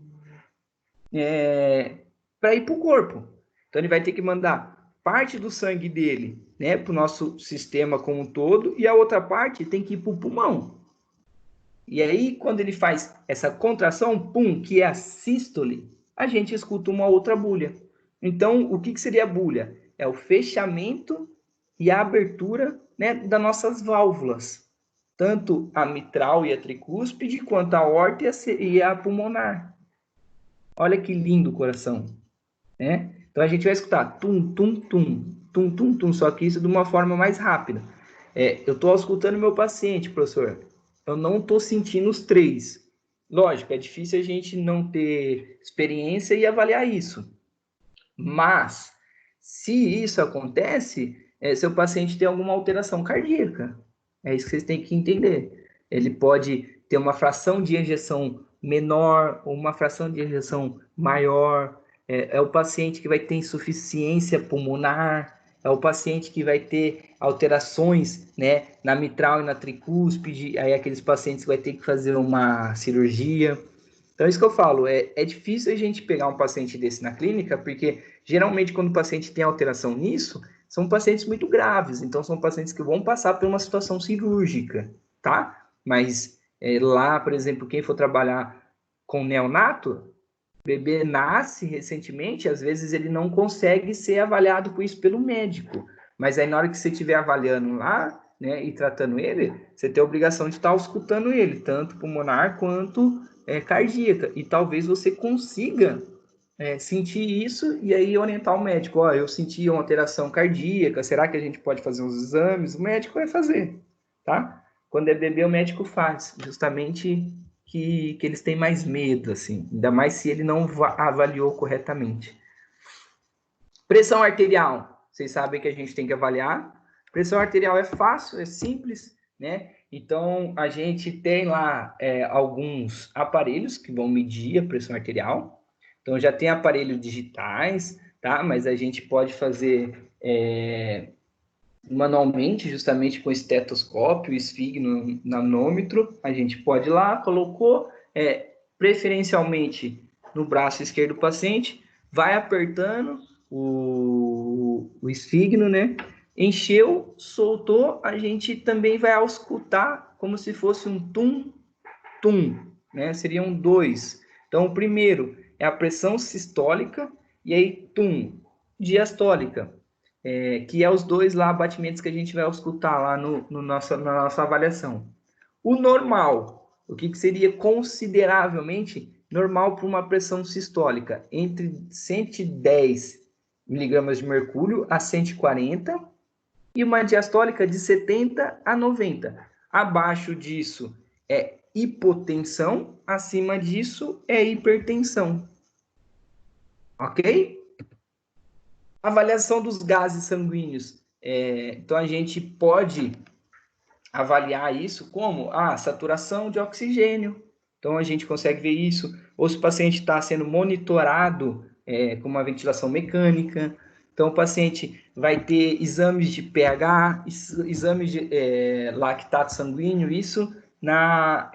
para ir para o corpo. Então ele vai ter que mandar parte do sangue dele, né, para o nosso sistema como um todo, e a outra parte tem que ir para o pulmão. E aí, quando ele faz essa contração, pum, que é a sístole, a gente escuta uma outra bulha. Então, o que seria a bulha? É o fechamento e a abertura, né, das nossas válvulas. Tanto a mitral e a tricúspide, quanto a aorta e a pulmonar. Olha que lindo o coração, né? Então, a gente vai escutar tum, tum, tum, tum, tum, tum, só que isso de uma forma mais rápida. Eu estou escutando meu paciente, professor. Eu não estou sentindo os três. Lógico, é difícil a gente não ter experiência e avaliar isso. Mas, se isso acontece, seu paciente tem alguma alteração cardíaca. É isso que vocês têm que entender. Ele pode ter uma fração de ejeção menor ou uma fração de ejeção maior. É o paciente que vai ter insuficiência pulmonar, é o paciente que vai ter alterações, né, na mitral e na tricúspide, aí aqueles pacientes que vai ter que fazer uma cirurgia. Então, isso que eu falo, é difícil a gente pegar um paciente desse na clínica, porque geralmente quando o paciente tem alteração nisso, são pacientes muito graves, então são pacientes que vão passar por uma situação cirúrgica, tá? Mas lá, por exemplo, quem for trabalhar com neonato, bebê nasce recentemente, às vezes ele não consegue ser avaliado por isso pelo médico. Mas aí na hora que você estiver avaliando lá, né, e tratando ele, você tem a obrigação de estar escutando ele, tanto pulmonar quanto cardíaca. E talvez você consiga sentir isso e aí orientar o médico. Ó, eu senti uma alteração cardíaca, será que a gente pode fazer uns exames? O médico vai fazer, tá? Quando é bebê, o médico faz, justamente que eles têm mais medo, assim, ainda mais se ele não avaliou corretamente. Pressão arterial, vocês sabem que a gente tem que avaliar. Pressão arterial é fácil, é simples, né? Então, a gente tem lá alguns aparelhos que vão medir a pressão arterial. Então, já tem aparelhos digitais, tá? Mas a gente pode fazer manualmente, justamente com estetoscópio, esfigno, nanômetro. A gente pode ir lá, colocou, preferencialmente no braço esquerdo do paciente, vai apertando o esfigno, né? Encheu, soltou, a gente também vai auscultar como se fosse um tum, né? Seriam dois. Então, o primeiro é a pressão sistólica e aí, diastólica. Que é os dois lá batimentos que a gente vai escutar lá na nossa avaliação. O normal, o que seria consideravelmente normal para uma pressão sistólica entre 110 miligramas de mercúrio a 140 e uma diastólica de 70 a 90. Abaixo disso é hipotensão, acima disso é hipertensão. Ok? Avaliação dos gases sanguíneos. Então, a gente pode avaliar isso como saturação de oxigênio. Então, a gente consegue ver isso. Ou se o paciente está sendo monitorado com uma ventilação mecânica. Então, o paciente vai ter exames de pH, exames de lactato sanguíneo, isso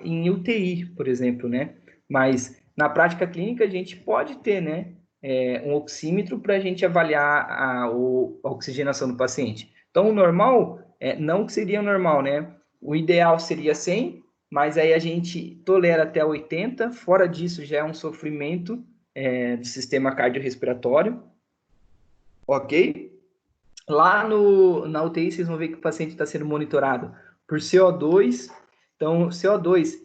em UTI, por exemplo, né? Mas na prática clínica a gente pode ter, né, um oxímetro para a gente avaliar a oxigenação do paciente. Então, o normal, não que seria normal, né? O ideal seria 100, mas aí a gente tolera até 80, fora disso já é um sofrimento do sistema cardiorrespiratório, ok? Lá na UTI, vocês vão ver que o paciente está sendo monitorado por CO2. Então, CO2,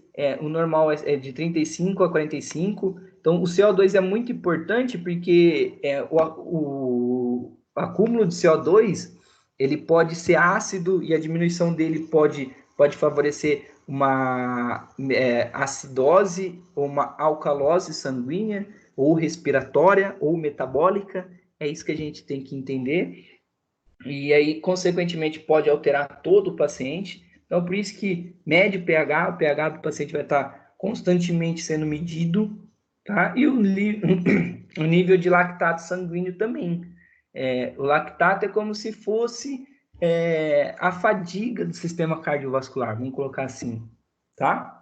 o normal é de 35 a 45. Então, o CO2 é muito importante porque o acúmulo de CO2 ele pode ser ácido e a diminuição dele pode favorecer uma acidose ou uma alcalose sanguínea ou respiratória ou metabólica. É isso que a gente tem que entender. E aí, consequentemente, pode alterar todo o paciente. Então, por isso que mede o pH do paciente vai estar constantemente sendo medido, tá? E o nível de lactato sanguíneo também. O lactato é como se fosse a fadiga do sistema cardiovascular, vamos colocar assim, tá?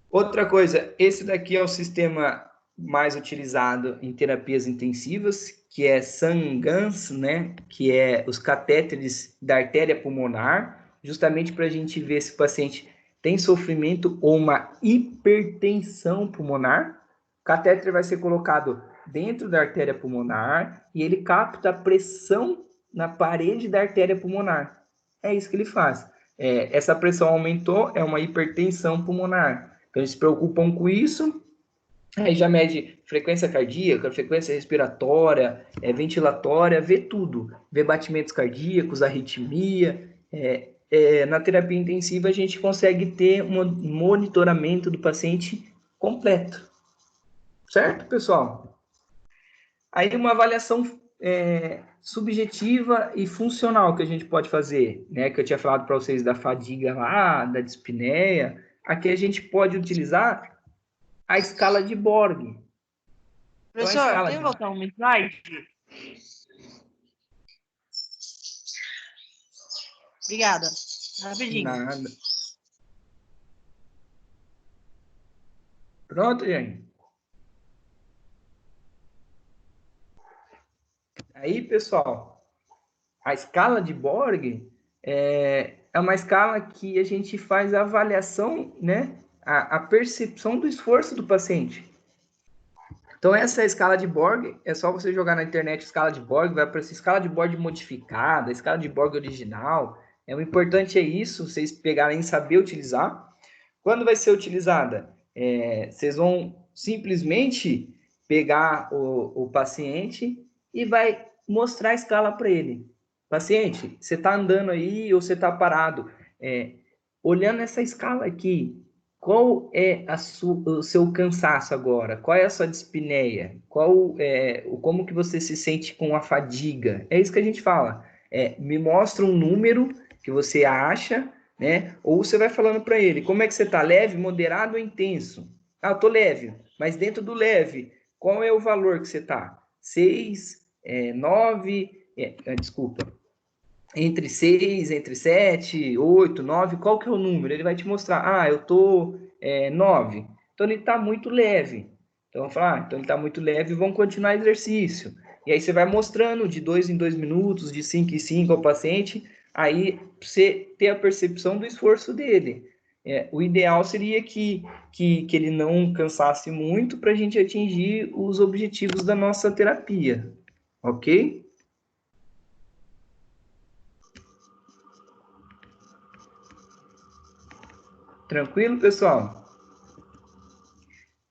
Outra coisa, esse daqui é o sistema mais utilizado em terapias intensivas, que é SANGANS, né? Que é os catéteres da artéria pulmonar, justamente para a gente ver se o paciente tem sofrimento ou uma hipertensão pulmonar. O catéter vai ser colocado dentro da artéria pulmonar e ele capta a pressão na parede da artéria pulmonar. É isso que ele faz. Essa pressão aumentou, é uma hipertensão pulmonar. Então, eles se preocupam com isso, aí já mede frequência cardíaca, frequência respiratória, ventilatória, vê tudo. Vê batimentos cardíacos, arritmia. Na terapia intensiva, a gente consegue ter um monitoramento do paciente completo. Certo, pessoal? Aí, uma avaliação subjetiva e funcional que a gente pode fazer, né? Que eu tinha falado para vocês da fadiga lá, da dispneia. Aqui a gente pode utilizar a escala de Borg. Professor, tem que voltar um slide? Obrigada. Rapidinho. Nada. Pronto, gente. Aí, pessoal, a escala de Borg é uma escala que a gente faz a avaliação, né? A percepção do esforço do paciente. Então, essa é a escala de Borg. É só você jogar na internet escala de Borg, vai aparecer escala de Borg modificada, escala de Borg original. O importante é isso, vocês pegarem e saber utilizar. Quando vai ser utilizada? Vocês vão simplesmente pegar o paciente e vai mostrar a escala para ele. Paciente, você está andando aí ou você está parado? Olhando essa escala aqui, qual é o seu cansaço agora? Qual é a sua dispneia? Como que você se sente com a fadiga? É isso que a gente fala. Me mostra um número que você acha, né? Ou você vai falando para ele, como é que você está? Leve, moderado ou intenso? Ah, eu tô leve, mas dentro do leve, qual é o valor que você está? 6, 9, desculpa, entre 6, entre 7, 8, 9, qual que é o número? Ele vai te mostrar, eu tô 9. Então ele está muito leve. Então vamos falar, então ele está muito leve, vamos continuar exercício. E aí você vai mostrando de 2 em 2 minutos, de 5 em 5 ao paciente, aí você ter a percepção do esforço dele. O ideal seria que ele não cansasse muito para a gente atingir os objetivos da nossa terapia, ok? Tranquilo, pessoal?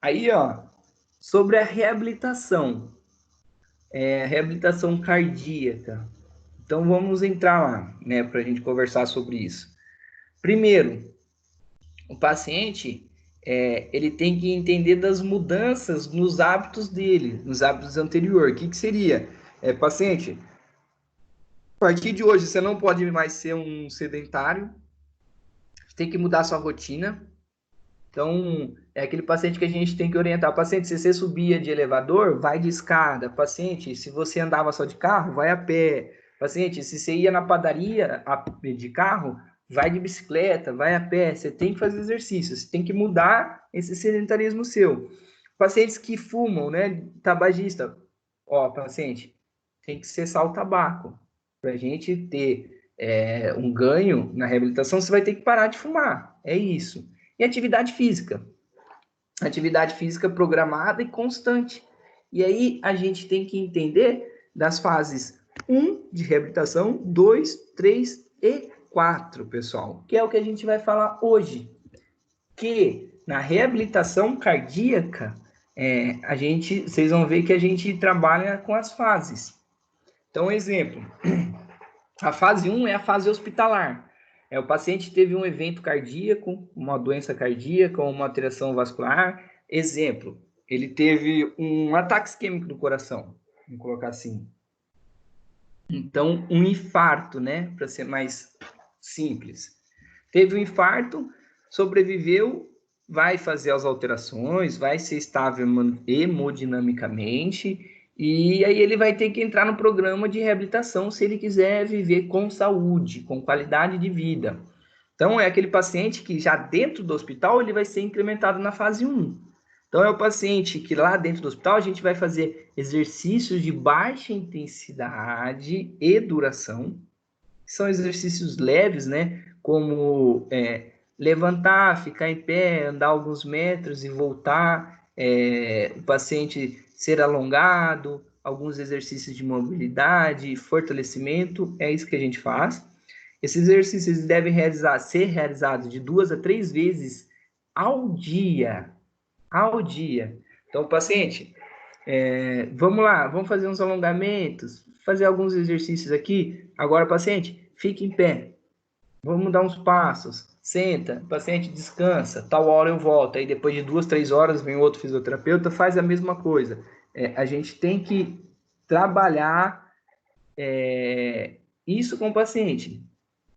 Aí, ó, sobre a reabilitação cardíaca. Então, vamos entrar lá, né, para a gente conversar sobre isso. Primeiro, o paciente, ele tem que entender das mudanças nos hábitos dele, nos hábitos anteriores. O que seria? Paciente, a partir de hoje, você não pode mais ser um sedentário, você tem que mudar sua rotina. Então, é aquele paciente que a gente tem que orientar. Paciente, se você subia de elevador, vai de escada. Paciente, se você andava só de carro, vai a pé. Paciente, se você ia na padaria de carro, vai de bicicleta, vai a pé. Você tem que fazer exercício, você tem que mudar esse sedentarismo seu. Pacientes que fumam, né, tabagista, ó, paciente, tem que cessar o tabaco. Para a gente ter um ganho na reabilitação, você vai ter que parar de fumar. É isso. E atividade física. Atividade física programada e constante. E aí a gente tem que entender das fases 1 de reabilitação, 2, 3 e 4, pessoal. Que é o que a gente vai falar hoje. Que na reabilitação cardíaca, vocês vão ver que a gente trabalha com as fases. Então, exemplo. A fase 1 é a fase hospitalar. O paciente teve um evento cardíaco, uma doença cardíaca, uma alteração vascular. Exemplo, ele teve um ataque isquêmico do coração, vamos colocar assim. Então, um infarto, né, para ser mais simples. Teve um infarto, sobreviveu, vai fazer as alterações, vai ser estável hemodinamicamente, e aí ele vai ter que entrar no programa de reabilitação se ele quiser viver com saúde, com qualidade de vida. Então, é aquele paciente que já dentro do hospital ele vai ser incrementado na fase 1. Então, é o paciente que lá dentro do hospital a gente vai fazer exercícios de baixa intensidade e duração, que são exercícios leves, né? Como levantar, ficar em pé, andar alguns metros e voltar, o paciente ser alongado, alguns exercícios de mobilidade, fortalecimento, é isso que a gente faz. Esses exercícios devem ser realizados de 2 a 3 vezes ao dia. Ao dia. Então, paciente, vamos lá, vamos fazer uns alongamentos, fazer alguns exercícios aqui. Agora, paciente, fique em pé. Vamos dar uns passos. Senta, paciente descansa. Tal hora eu volto. Aí depois de 2, 3 horas vem outro fisioterapeuta, faz a mesma coisa. A gente tem que trabalhar isso com o paciente,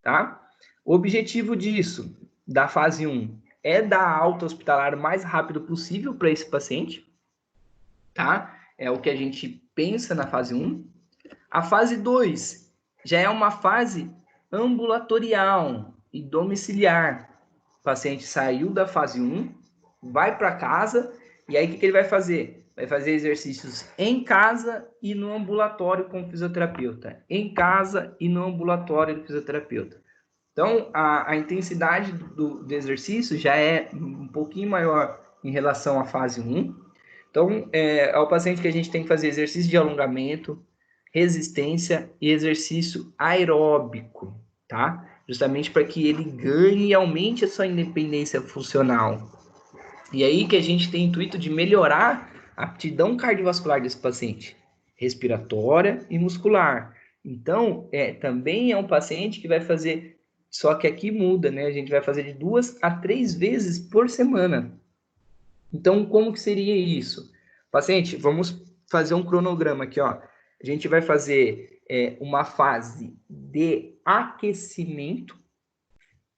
tá? O objetivo disso, da fase 1, é dar alta hospitalar o mais rápido possível para esse paciente, tá? É o que a gente pensa na fase 1. A fase 2 já é uma fase ambulatorial e domiciliar. O paciente saiu da fase 1, vai para casa, e aí o que ele vai fazer? Vai fazer exercícios em casa e no ambulatório com o fisioterapeuta. Em casa e no ambulatório do fisioterapeuta. Então, a intensidade do exercício já é um pouquinho maior em relação à fase 1. Então, é o paciente que a gente tem que fazer exercício de alongamento, resistência e exercício aeróbico, tá? Justamente para que ele ganhe e aumente a sua independência funcional. E aí que a gente tem o intuito de melhorar a aptidão cardiovascular desse paciente, respiratória e muscular. Então, também é um paciente que vai fazer, só que aqui muda, né? A gente vai fazer de 2 a 3 vezes por semana. Então, como que seria isso? Paciente, vamos fazer um cronograma aqui, ó. A gente vai fazer uma fase de aquecimento. O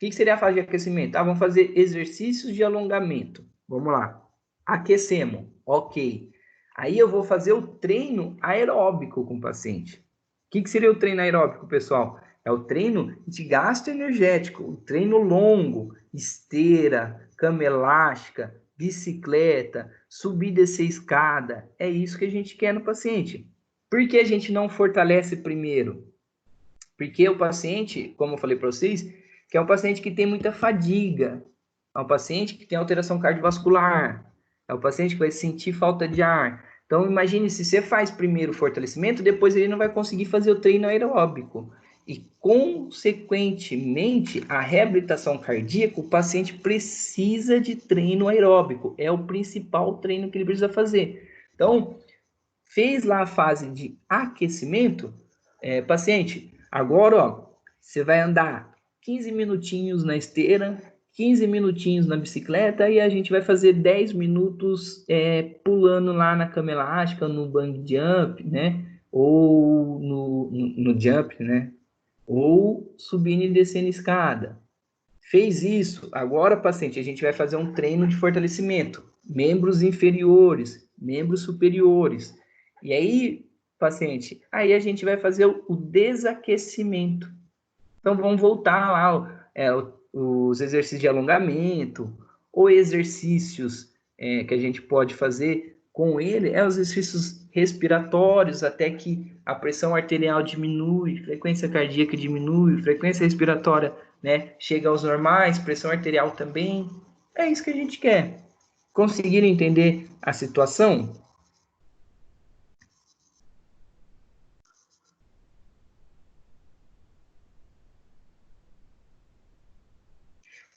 que seria a fase de aquecimento? Vamos fazer exercícios de alongamento. Vamos lá. Aquecemos. Ok. Aí eu vou fazer o treino aeróbico com o paciente. O que seria o treino aeróbico, pessoal? É o treino de gasto energético, o treino longo, esteira, cama elástica, bicicleta, subir e descer escada. É isso que a gente quer no paciente. Por que a gente não fortalece primeiro? Porque o paciente, como eu falei para vocês, que é um paciente que tem muita fadiga, é um paciente que tem alteração cardiovascular, é um paciente que vai sentir falta de ar. Então, imagine se você faz primeiro o fortalecimento, depois ele não vai conseguir fazer o treino aeróbico. E, consequentemente, a reabilitação cardíaca, o paciente precisa de treino aeróbico. É o principal treino que ele precisa fazer. Então, fez lá a fase de aquecimento, paciente, agora, ó, você vai andar 15 minutinhos na esteira, 15 minutinhos na bicicleta e a gente vai fazer 10 minutos pulando lá na cama elástica, no bungee jump, né? Ou no jump, né? Ou subindo e descendo escada. Fez isso, agora, paciente, a gente vai fazer um treino de fortalecimento. Membros inferiores, membros superiores. E aí, paciente, aí a gente vai fazer o desaquecimento. Então, vamos voltar lá, os exercícios de alongamento, ou exercícios que a gente pode fazer com ele, os exercícios respiratórios, até que a pressão arterial diminui, frequência cardíaca diminui, frequência respiratória, né, chega aos normais, pressão arterial também. É isso que a gente quer. Conseguiram entender a situação?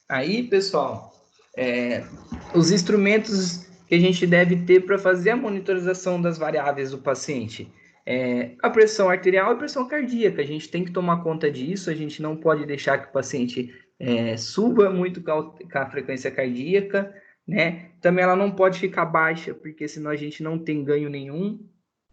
Aí, pessoal, os instrumentos que a gente deve ter para fazer a monitorização das variáveis do paciente. A pressão arterial e a pressão cardíaca. A gente tem que tomar conta disso, a gente não pode deixar que o paciente suba muito com a frequência cardíaca, né? Também ela não pode ficar baixa, porque senão a gente não tem ganho nenhum.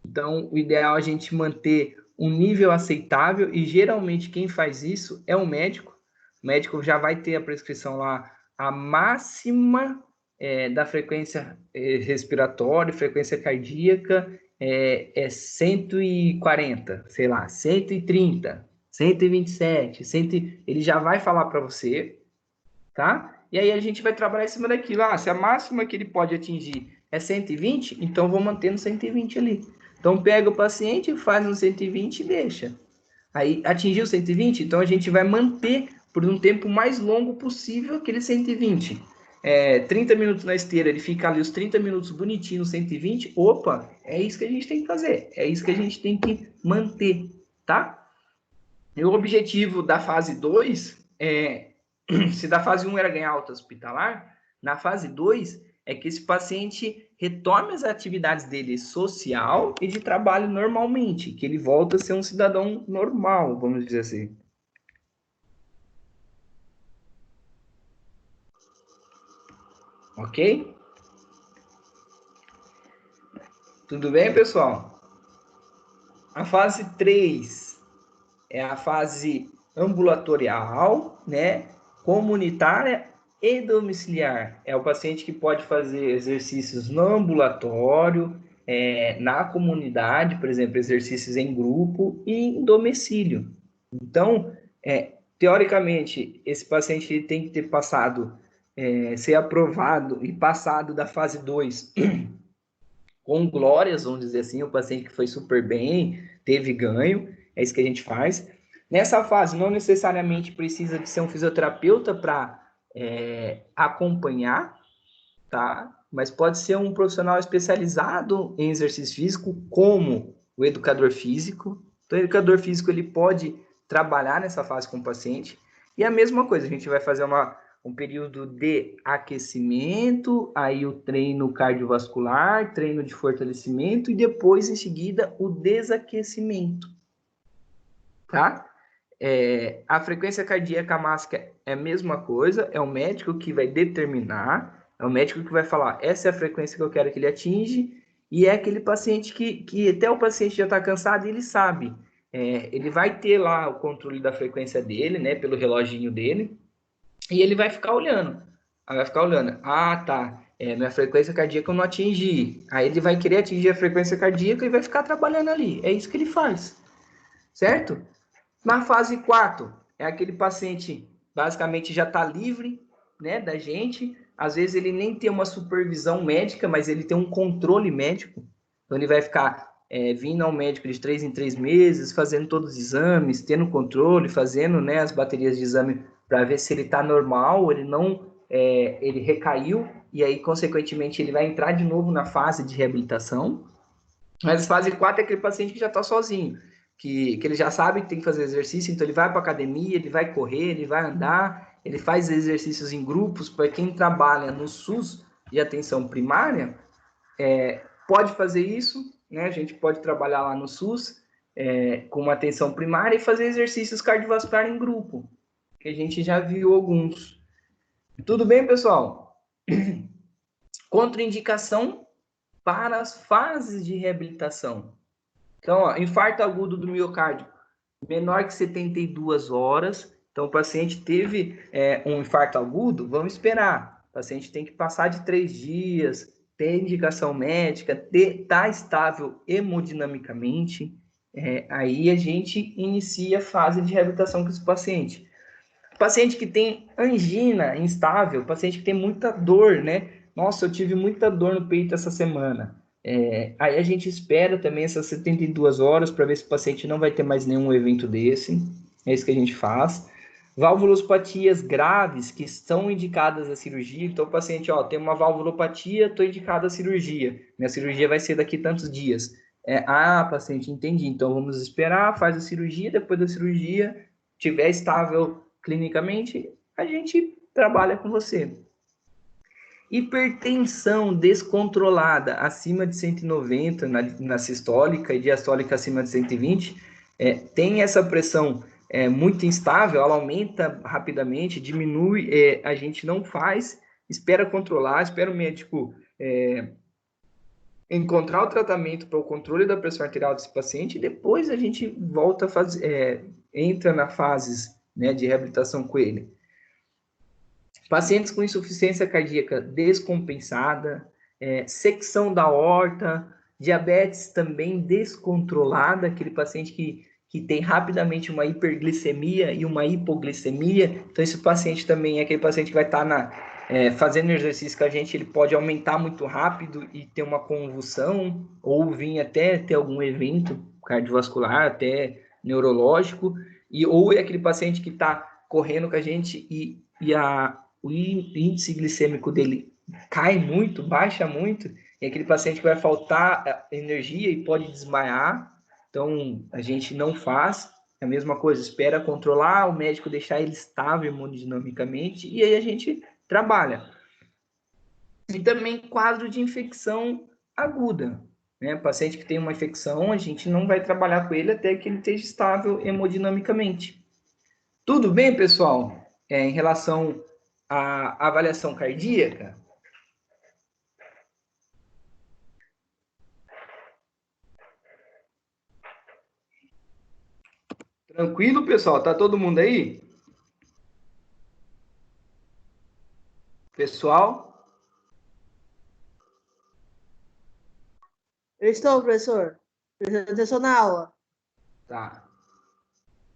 Então, o ideal é a gente manter um nível aceitável, e geralmente quem faz isso é o médico. O médico já vai ter a prescrição lá, a máxima da frequência respiratória, frequência cardíaca, é 140, sei lá, 130, 127, 100, ele já vai falar para você, tá? E aí a gente vai trabalhar em cima daquilo. Se a máxima que ele pode atingir é 120, então vou manter no 120 ali. Então pega o paciente, faz no 120 e deixa. Aí atingiu 120, então a gente vai manter por um tempo mais longo possível aquele 120. 30 minutos na esteira, ele fica ali os 30 minutos bonitinho no 120. Opa, é isso que a gente tem que fazer. É isso que a gente tem que manter, tá? E o objetivo da fase 2 se da fase 1 era ganhar alta hospitalar, na fase 2 é que esse paciente retome as atividades dele social e de trabalho normalmente, que ele volta a ser um cidadão normal, vamos dizer assim. Ok? Tudo bem, pessoal? A fase 3 é a fase ambulatorial, né? Comunitária e domiciliar. É o paciente que pode fazer exercícios no ambulatório, na comunidade, por exemplo, exercícios em grupo e em domicílio. Então, teoricamente, esse paciente ele tem que ter passado, ser aprovado e passado da fase 2 com glórias, vamos dizer assim, o paciente que foi super bem, teve ganho, é isso que a gente faz. Nessa fase, não necessariamente precisa de ser um fisioterapeuta para acompanhar, tá? Mas pode ser um profissional especializado em exercício físico, como o educador físico. Então, o educador físico ele pode trabalhar nessa fase com o paciente. E a mesma coisa, a gente vai fazer um período de aquecimento, aí o treino cardiovascular, treino de fortalecimento e depois, em seguida, o desaquecimento, tá? A frequência cardíaca máxima é a mesma coisa, é o médico que vai determinar, é o médico que vai falar, essa é a frequência que eu quero que ele atinge, e é aquele paciente que até o paciente já está cansado e ele sabe. Ele vai ter lá o controle da frequência dele, né, pelo reloginho dele, e ele vai ficar olhando. Tá, minha frequência cardíaca eu não atingi. Aí ele vai querer atingir a frequência cardíaca e vai ficar trabalhando ali. É isso que ele faz, certo? Na fase 4, é aquele paciente basicamente já está livre, né, da gente. Às vezes ele nem tem uma supervisão médica, mas ele tem um controle médico. Então ele vai ficar vindo ao médico de 3 em 3 meses, fazendo todos os exames, tendo controle, fazendo, né, as baterias de exame para ver se ele está normal, ele não, ele recaiu, e aí, consequentemente, ele vai entrar de novo na fase de reabilitação. Mas a fase 4 é aquele paciente que já está sozinho. que ele já sabe que tem que fazer exercício, então ele vai para academia, ele vai correr, ele vai andar, ele faz exercícios em grupos. Para quem trabalha no SUS de atenção primária, pode fazer isso, né? A gente pode trabalhar lá no SUS com uma atenção primária e fazer exercícios cardiovasculares em grupo, que a gente já viu alguns. Tudo bem, pessoal? Contraindicação para as fases de reabilitação. Então, ó, infarto agudo do miocárdio, menor que 72 horas. Então, o paciente teve um infarto agudo, vamos esperar. O paciente tem que passar de 3 dias, ter indicação médica, estar estável hemodinamicamente. Aí a gente inicia a fase de reabilitação com esse paciente. Paciente que tem angina instável, paciente que tem muita dor, né? Nossa, eu tive muita dor no peito essa semana. Aí a gente espera também essas 72 horas para ver se o paciente não vai ter mais nenhum evento desse. É isso que a gente faz. Valvulopatias graves que estão indicadas à cirurgia. Então, o paciente, tem uma valvulopatia, estou indicado à cirurgia. Minha cirurgia vai ser daqui tantos dias. Paciente, entendi. Então, vamos esperar, faz a cirurgia. Depois da cirurgia, tiver estável clinicamente, a gente trabalha com você. Hipertensão descontrolada acima de 190 na sistólica e diastólica acima de 120, tem essa pressão muito instável, ela aumenta rapidamente, diminui, a gente não faz, espera controlar, espera o médico encontrar o tratamento para o controle da pressão arterial desse paciente e depois a gente volta a fazer, entra na fase, né, de reabilitação com ele. Pacientes com insuficiência cardíaca descompensada, secção da aorta, diabetes também descontrolada, aquele paciente que tem rapidamente uma hiperglicemia e uma hipoglicemia. Então, esse paciente também é aquele paciente que vai estar fazendo exercício com a gente, ele pode aumentar muito rápido e ter uma convulsão, ou vir até ter algum evento cardiovascular, até neurológico, ou é aquele paciente que está correndo com a gente o índice glicêmico dele cai muito, baixa muito, e aquele paciente que vai faltar energia e pode desmaiar. Então, a gente não faz. É a mesma coisa, espera controlar, o médico deixar ele estável hemodinamicamente, e aí a gente trabalha. E também quadro de infecção aguda. Né? Paciente que tem uma infecção, a gente não vai trabalhar com ele até que ele esteja estável hemodinamicamente. Tudo bem, pessoal? Em relação à avaliação cardíaca? Tranquilo, pessoal? Tá todo mundo aí? Pessoal? Eu estou, professor. Prestando atenção na aula. Tá.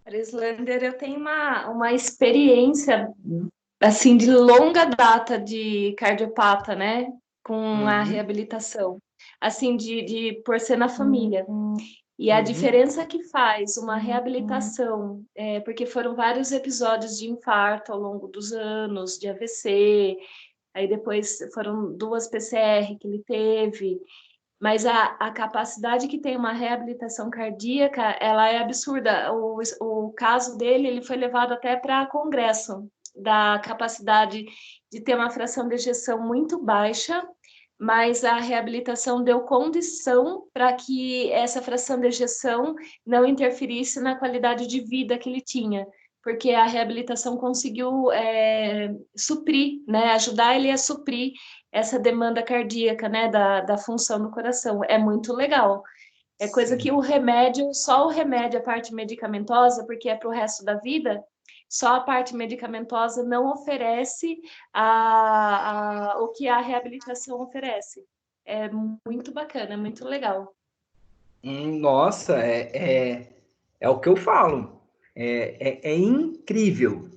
Arislander, eu tenho uma experiência, assim, de longa data de cardiopata, né? Com a reabilitação. Assim, por ser na família. E a diferença que faz uma reabilitação, porque foram vários episódios de infarto ao longo dos anos, de AVC, aí depois foram 2 PCR que ele teve, mas a capacidade que tem uma reabilitação cardíaca, ela é absurda. O caso dele, ele foi levado até para congresso, da capacidade de ter uma fração de ejeção muito baixa, mas a reabilitação deu condição para que essa fração de ejeção não interferisse na qualidade de vida que ele tinha, porque a reabilitação conseguiu suprir, né, ajudar ele a suprir essa demanda cardíaca, né, da função do coração. É muito legal. É coisa que o remédio, só o remédio, a parte medicamentosa, porque é para o resto da vida, só a parte medicamentosa não oferece o que a reabilitação oferece. É muito bacana, é muito legal. Nossa, é o que eu falo. É incrível,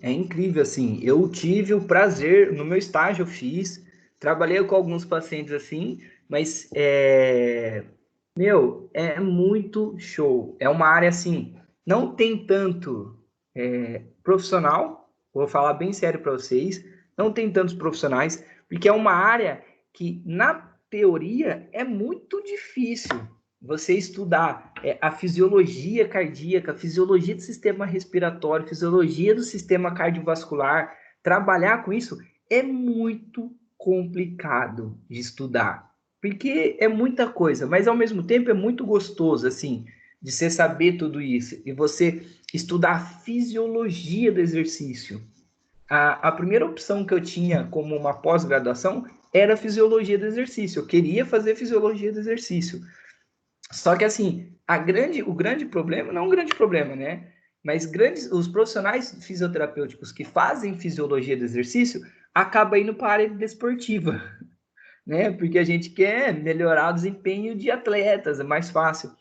assim. Eu tive o prazer, no meu estágio eu fiz, trabalhei com alguns pacientes assim, mas é muito show. É uma área assim, não tem tanto profissional, vou falar bem sério para vocês, não tem tantos profissionais, porque é uma área que, na teoria, é muito difícil você estudar a fisiologia cardíaca, a fisiologia do sistema respiratório, fisiologia do sistema cardiovascular. Trabalhar com isso é muito complicado de estudar, porque é muita coisa, mas ao mesmo tempo é muito gostoso, assim, de você saber tudo isso e você estudar a fisiologia do exercício. A primeira opção que eu tinha como uma pós-graduação era fisiologia do exercício. Eu queria fazer fisiologia do exercício. Só que, assim, o grande problema, não um grande problema, né? Mas os profissionais fisioterapêuticos que fazem fisiologia do exercício acabam indo para a área desportiva, né? Porque a gente quer melhorar o desempenho de atletas, é mais fácil.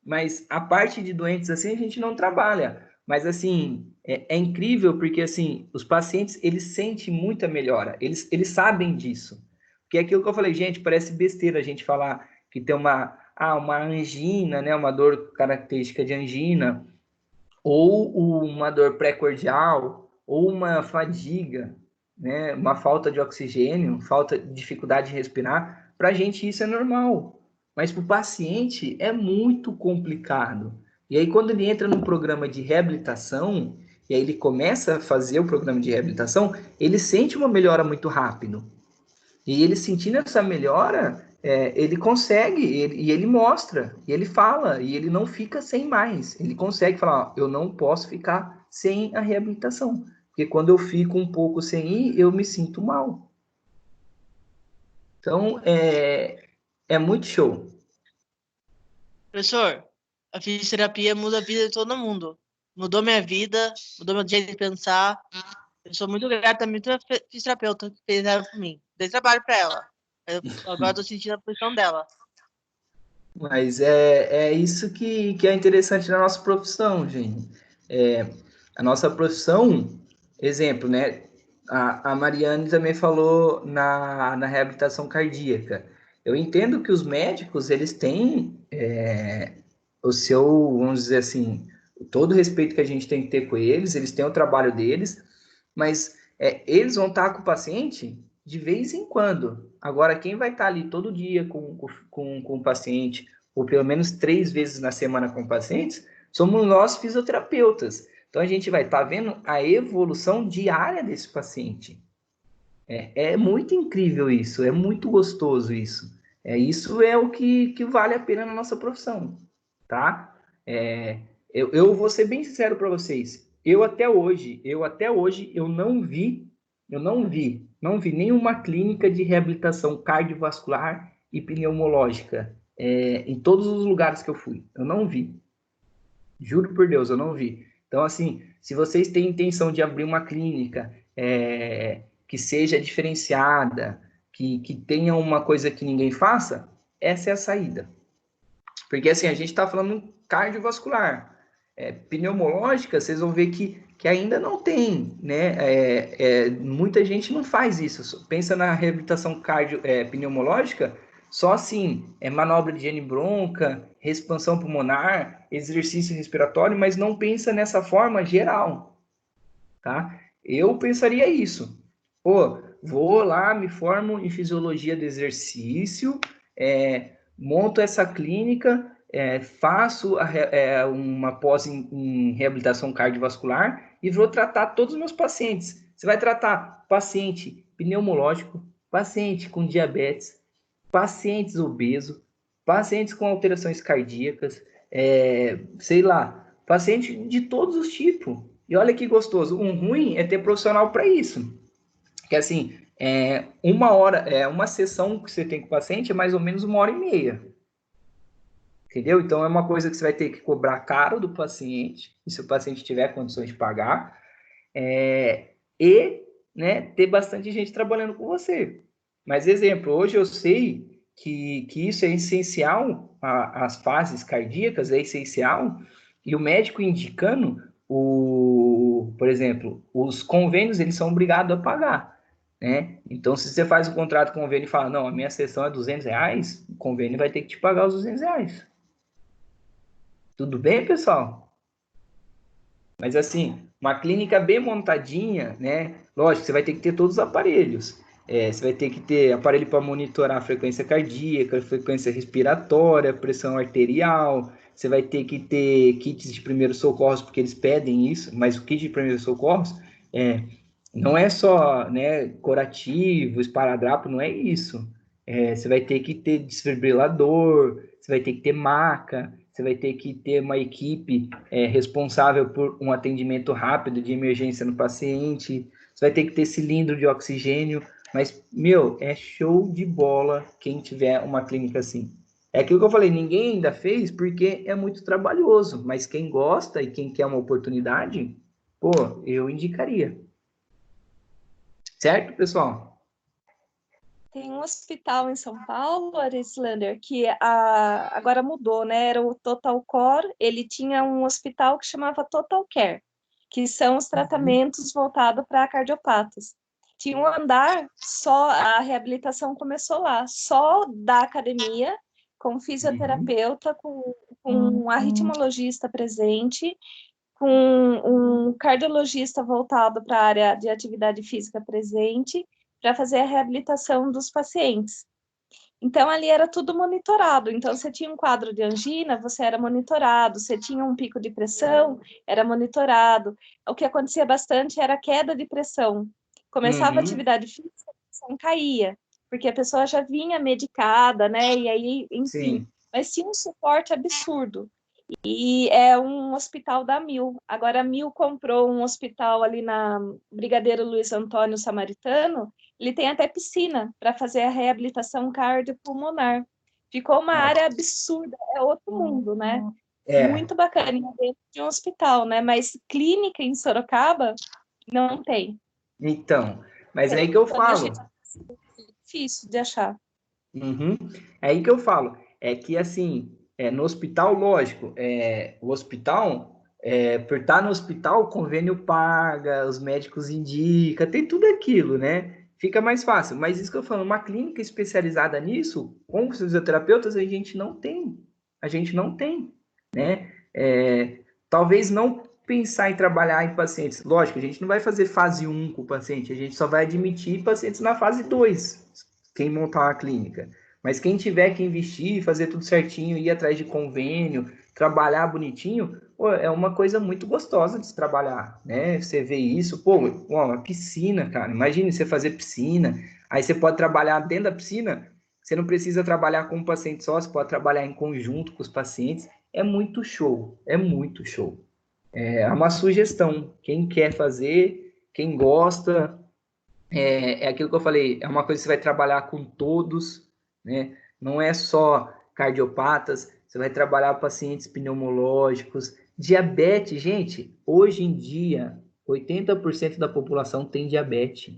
Mas a parte de doentes, assim, a gente não trabalha. Mas, assim, é incrível porque, assim, os pacientes, eles sentem muita melhora. Eles sabem disso. Porque é aquilo que eu falei, gente, parece besteira a gente falar que tem uma angina, né? Uma dor característica de angina, ou uma dor pré-cordial, ou uma fadiga, né? Uma falta de oxigênio, falta de dificuldade de respirar. Para a gente isso é normal. Mas para o paciente é muito complicado. E aí, quando ele entra num programa de reabilitação, e aí ele começa a fazer o programa de reabilitação, ele sente uma melhora muito rápido. E ele sentindo essa melhora, ele consegue, e ele mostra, e ele fala, e ele não fica sem mais. Ele consegue falar, ó, eu não posso ficar sem a reabilitação. Porque quando eu fico um pouco sem ir, eu me sinto mal. Então, é muito show. Professor, a fisioterapia muda a vida de todo mundo. Mudou minha vida, mudou meu jeito de pensar. Eu sou muito grata à minha fisioterapeuta que fez ela por mim. Dei trabalho para ela. Agora estou sentindo a posição dela. Mas é isso que é interessante na nossa profissão, gente. A nossa profissão, exemplo, né? A Mariane também falou na reabilitação cardíaca. Eu entendo que os médicos, eles têm o seu, vamos dizer assim, todo o respeito que a gente tem que ter com eles têm o trabalho deles, mas eles vão estar com o paciente de vez em quando. Agora, quem vai estar ali todo dia com o paciente, ou pelo menos 3 vezes na semana com pacientes, somos nós fisioterapeutas. Então, a gente vai estar vendo a evolução diária desse paciente. É muito incrível isso, é muito gostoso isso. Isso é o que vale a pena na nossa profissão, tá? Eu vou ser bem sincero para vocês. Eu até hoje, eu não vi nenhuma clínica de reabilitação cardiovascular e pneumológica em todos os lugares que eu fui. Eu não vi. Juro por Deus, eu não vi. Então, assim, se vocês têm intenção de abrir uma clínica que seja diferenciada, que tenha uma coisa que ninguém faça, essa é a saída. Porque, assim, a gente está falando cardiovascular. Pneumológica, vocês vão ver que ainda não tem, né? Muita gente não faz isso. Pensa na reabilitação pneumológica, só assim, manobra de higiene bronca, expansão pulmonar, exercício respiratório, mas não pensa nessa forma geral, tá? Eu pensaria isso. Pô, vou lá, me formo em fisiologia do exercício, monto essa clínica, faço uma pós em reabilitação cardiovascular e vou tratar todos os meus pacientes. Você vai tratar paciente pneumológico, paciente com diabetes, pacientes obesos, pacientes com alterações cardíacas, sei lá, paciente de todos os tipos. E olha que gostoso, um ruim é ter profissional para isso. Que assim, uma sessão que você tem com o paciente é mais ou menos 1h30. Entendeu? Então é uma coisa que você vai ter que cobrar caro do paciente, e se o paciente tiver condições de pagar, e né, ter bastante gente trabalhando com você. Mas, exemplo, hoje eu sei que isso é essencial, as fases cardíacas é essencial, e o médico indicando, por exemplo, os convênios, eles são obrigados a pagar, né? Então, se você faz um contrato com o convênio e fala, não, a minha sessão é R$200, o convênio vai ter que te pagar os R$200. Tudo bem, pessoal? Mas, assim, uma clínica bem montadinha, né? Lógico, você vai ter que ter todos os aparelhos. Você vai ter que ter aparelho para monitorar a frequência cardíaca, a frequência respiratória, pressão arterial. você vai ter que ter kits de primeiros socorros, porque eles pedem isso, mas o kit de primeiros socorros não é só, né, curativo, esparadrapo, não é isso. Você vai ter que ter desfibrilador, você vai ter que ter maca, você vai ter que ter uma equipe responsável por um atendimento rápido de emergência no paciente, você vai ter que ter cilindro de oxigênio, mas, meu, é show de bola quem tiver uma clínica assim. É aquilo que eu falei, ninguém ainda fez porque é muito trabalhoso, mas quem gosta e quem quer uma oportunidade, pô, eu indicaria. Certo, pessoal? Tem um hospital em São Paulo, Arislander, que agora mudou, né? Era o Total Core, ele tinha um hospital que chamava Total Care, que são os tratamentos voltados para cardiopatas. Tinha um andar, só a reabilitação começou lá, só da academia, com fisioterapeuta, com um arritmologista presente, com um cardiologista voltado para a área de atividade física presente, para fazer a reabilitação dos pacientes. Então, ali era tudo monitorado. Então, você tinha um quadro de angina, você era monitorado. Você tinha um pico de pressão, era monitorado. O que acontecia bastante era queda de pressão. Começava a atividade física, a pressão caía, porque a pessoa já vinha medicada, né? E aí, enfim. Sim. Mas tinha um suporte absurdo. E é um hospital da Mil. Agora, a Mil comprou um hospital ali na Brigadeiro Luiz Antônio Samaritano. Ele tem até piscina para fazer a reabilitação cardiopulmonar. Ficou uma área absurda, é outro mundo, né? Muito bacana, dentro de um hospital, né? Mas clínica em Sorocaba não tem. Então, mas é aí que eu falo. Difícil de achar. É aí que eu falo. É que, assim, no hospital, lógico, o hospital, por estar no hospital, o convênio paga, os médicos indicam, tem tudo aquilo, né? Fica mais fácil. Mas isso que eu falo, uma clínica especializada nisso, com fisioterapeutas, a gente não tem. A gente não tem, né? Talvez não pensar em trabalhar em pacientes. Lógico, a gente não vai fazer fase 1 com o paciente, a gente só vai admitir pacientes na fase 2, quem montar uma clínica. Mas quem tiver que investir, fazer tudo certinho, ir atrás de convênio, trabalhar bonitinho, pô, é uma coisa muito gostosa de se trabalhar, né? Você vê isso, pô, uma piscina, cara. Imagine você fazer piscina, aí você pode trabalhar dentro da piscina, você não precisa trabalhar com um paciente só, você pode trabalhar em conjunto com os pacientes. É muito show, é muito show. É uma sugestão. Quem quer fazer, quem gosta, é aquilo que eu falei, é uma coisa que você vai trabalhar com todos, né? Não é só cardiopatas, você vai trabalhar pacientes pneumológicos, diabetes, gente, hoje em dia, 80% da população tem diabetes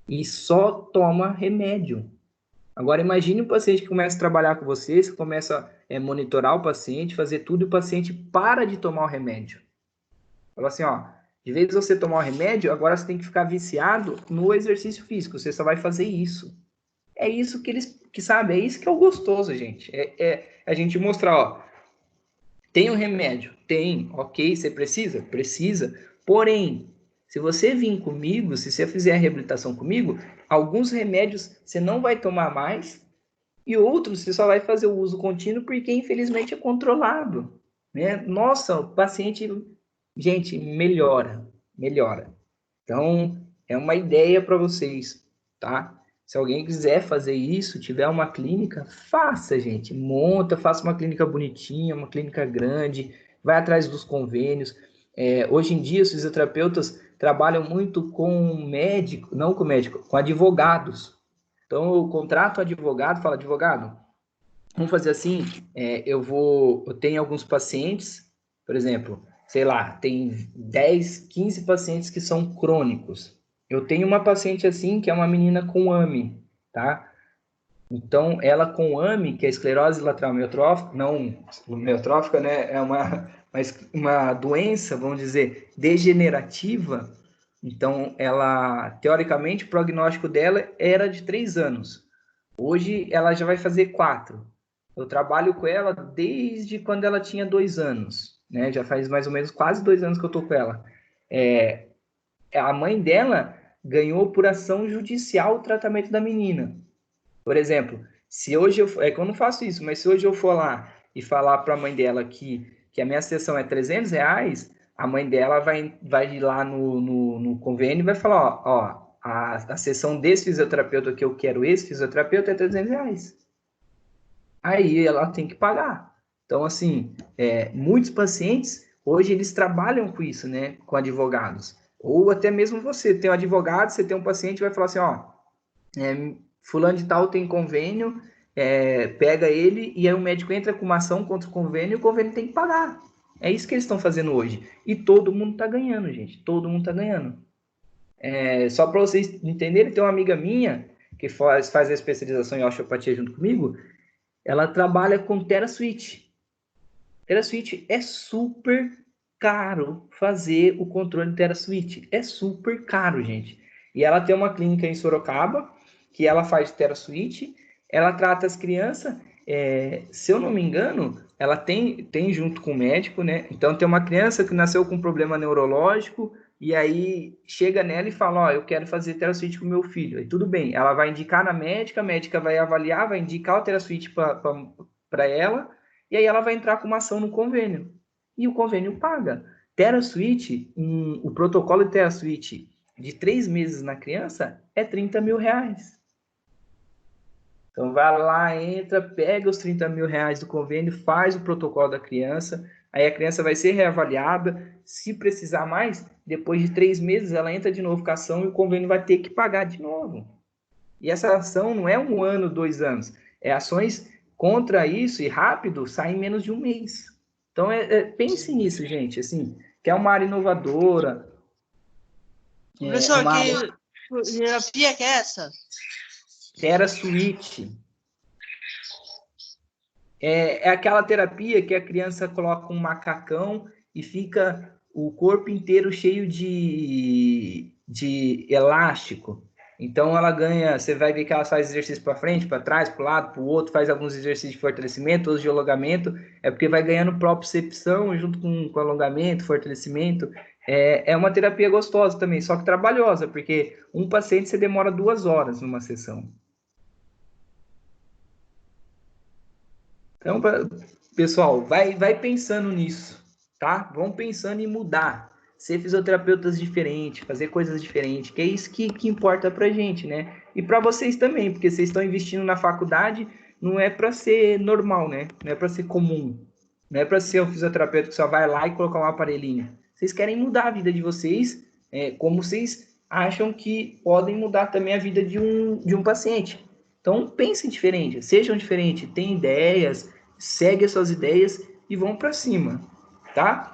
e só toma remédio. Agora, imagine um paciente que começa a trabalhar com você, você começa a monitorar o paciente, fazer tudo, e o paciente para de tomar o remédio. Fala assim, ó, de vez de você tomar o remédio, agora você tem que ficar viciado no exercício físico, você só vai fazer isso. É isso que eles que sabem, é isso que é o gostoso, gente. A gente mostrar, ó, tem um remédio? Tem, ok, você precisa? Precisa. Porém, se você vir comigo, se você fizer a reabilitação comigo, alguns remédios você não vai tomar mais e outros você só vai fazer o uso contínuo porque, infelizmente, é controlado. Né? Nossa, o paciente, gente, melhora. Então, é uma ideia para vocês, tá? Se alguém quiser fazer isso, tiver uma clínica, faça, gente. Monta, faça uma clínica bonitinha, uma clínica grande, vai atrás dos convênios. Hoje em dia, os fisioterapeutas trabalham muito com médico, não com médico, com advogados. Então, eu contrato advogado, fala, advogado, vamos fazer assim, eu tenho alguns pacientes, por exemplo, sei lá, tem 10, 15 pacientes que são crônicos. Eu tenho uma paciente assim, que é uma menina com AME, tá? Então, ela com AME, que é esclerose lateral amiotrófica, não amiotrófica, né? É uma doença, vamos dizer, degenerativa. Então, ela, teoricamente, o prognóstico dela era de 3 anos. Hoje, ela já vai fazer 4. Eu trabalho com ela desde quando ela tinha 2 anos, né? Já faz mais ou menos quase 2 anos que eu tô com ela. A mãe dela ganhou por ação judicial o tratamento da menina. Por exemplo, se hoje eu não faço isso, mas se hoje eu for lá e falar para a mãe dela que a minha sessão é R$300, a mãe dela vai ir lá no convênio e vai falar, ó, a sessão desse fisioterapeuta que eu quero, esse fisioterapeuta é R$300. Aí ela tem que pagar. Então, assim, muitos pacientes, hoje, eles trabalham com isso, né? Com advogados. Ou até mesmo você tem um advogado, você tem um paciente, vai falar assim, ó, fulano de tal tem convênio, pega ele, e aí o médico entra com uma ação contra o convênio tem que pagar. É isso que eles estão fazendo hoje. E todo mundo está ganhando, gente. Todo mundo está ganhando. Só para vocês entenderem, tem uma amiga minha que faz a especialização em osteopatia junto comigo, ela trabalha com TheraSuite. TheraSuite é super caro fazer o controle de TheraSuite. É super caro, gente. E ela tem uma clínica em Sorocaba, que ela faz TheraSuite, ela trata as crianças, se eu não me engano, ela tem junto com o médico, né? Então, tem uma criança que nasceu com um problema neurológico, e aí chega nela e fala, ó, eu quero fazer TheraSuite com meu filho. E tudo bem, ela vai indicar na médica, a médica vai avaliar, vai indicar o TheraSuite para ela, e aí ela vai entrar com uma ação no convênio. E o convênio paga. TheraSuite, o protocolo de TheraSuite de 3 meses na criança é R$30 mil. Então, vai lá, entra, pega os R$30 mil do convênio, faz o protocolo da criança, aí a criança vai ser reavaliada, se precisar mais, depois de 3 meses ela entra de novo com a ação e o convênio vai ter que pagar de novo. E essa ação não é 1 ano, 2 anos, ações contra isso e rápido saem em menos de 1 mês. Então, pense nisso, gente, assim, que é uma área inovadora. Professor, que terapia que é essa? TheraSuite. É aquela terapia que a criança coloca um macacão e fica o corpo inteiro cheio de elástico. Então, ela ganha, você vai ver que ela faz exercício para frente, para trás, para o lado, para o outro, faz alguns exercícios de fortalecimento, outros de alongamento, porque vai ganhando propriocepção junto com alongamento, fortalecimento. É uma terapia gostosa também, só que trabalhosa, porque um paciente você demora 2 horas numa sessão. Então, pessoal, vai pensando nisso, tá? Vão pensando em mudar, ser fisioterapeutas diferentes, fazer coisas diferentes, que é isso que importa pra gente, né? E para vocês também, porque vocês estão investindo na faculdade, não é para ser normal, né? Não é para ser comum, não é para ser um fisioterapeuta que só vai lá e colocar um aparelhinho. Vocês querem mudar a vida de vocês, como vocês acham que podem mudar também a vida de um paciente. Então, pensem diferente, sejam diferentes, tenham ideias, seguem as suas ideias e vão para cima, tá?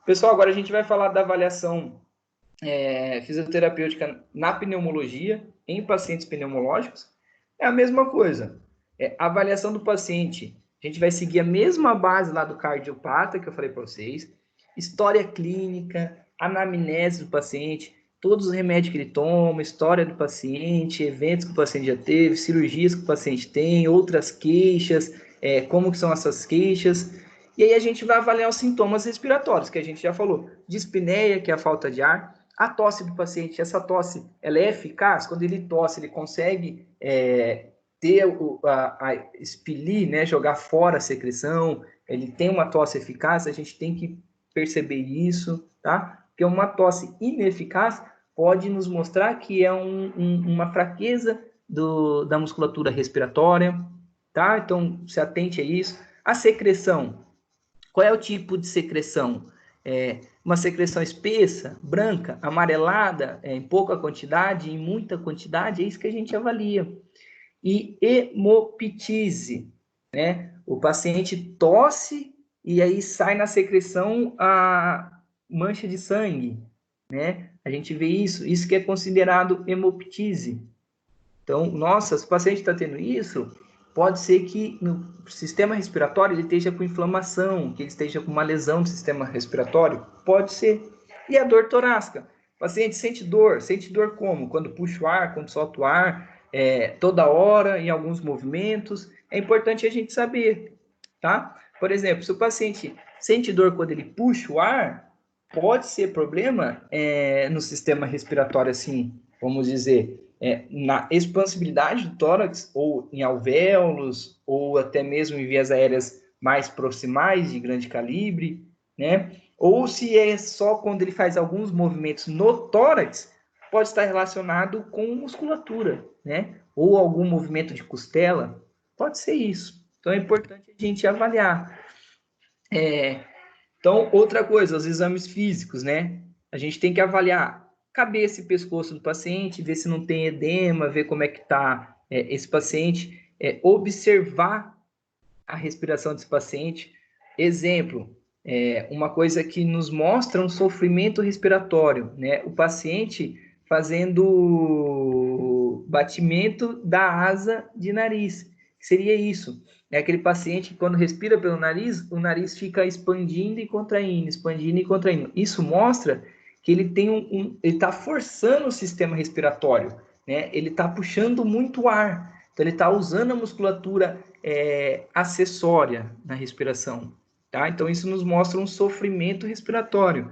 Pessoal, agora a gente vai falar da avaliação fisioterapêutica na pneumologia, em pacientes pneumológicos. É a mesma coisa. A avaliação do paciente, a gente vai seguir a mesma base lá do cardiopata que eu falei para vocês, história clínica, anamnese do paciente, todos os remédios que ele toma, história do paciente, eventos que o paciente já teve, cirurgias que o paciente tem, outras queixas, como que são essas queixas. E aí a gente vai avaliar os sintomas respiratórios, que a gente já falou. Dispneia, que é a falta de ar. A tosse do paciente, essa tosse, ela é eficaz? Quando ele tosse, ele consegue expelir, né, jogar fora a secreção, ele tem uma tosse eficaz, a gente tem que perceber isso, tá? Porque uma tosse ineficaz pode nos mostrar que é uma fraqueza da musculatura respiratória, tá? Então, se atente a isso. A secreção, qual é o tipo de secreção? Uma secreção espessa, branca, amarelada, em pouca quantidade, em muita quantidade, é isso que a gente avalia. E hemoptise, né? O paciente tosse e aí sai na secreção a mancha de sangue, né? A gente vê isso que é considerado hemoptise. Então, nossa, se o paciente está tendo isso, pode ser que no sistema respiratório ele esteja com inflamação, que ele esteja com uma lesão do sistema respiratório, pode ser. E a dor torácica, o paciente sente dor como? Quando puxa o ar, quando solta o ar, toda hora, em alguns movimentos, é importante a gente saber, tá? Por exemplo, se o paciente sente dor quando ele puxa o ar, pode ser problema no sistema respiratório, assim, vamos dizer, na expansibilidade do tórax, ou em alvéolos, ou até mesmo em vias aéreas mais proximais, de grande calibre, né? Ou se é só quando ele faz alguns movimentos no tórax, pode estar relacionado com musculatura, né? Ou algum movimento de costela, pode ser isso. Então é importante a gente avaliar. Então, outra coisa, os exames físicos, né? A gente tem que avaliar cabeça e pescoço do paciente, ver se não tem edema, ver como é que está esse paciente, observar a respiração desse paciente. Exemplo, uma coisa que nos mostra um sofrimento respiratório, né? O paciente fazendo batimento da asa de nariz. Seria isso. É aquele paciente que quando respira pelo nariz, o nariz fica expandindo e contraindo, expandindo e contraindo. Isso mostra que ele tem ele está forçando o sistema respiratório, né? Ele está puxando muito ar. Então, ele está usando a musculatura acessória na respiração. Tá? Então, isso nos mostra um sofrimento respiratório.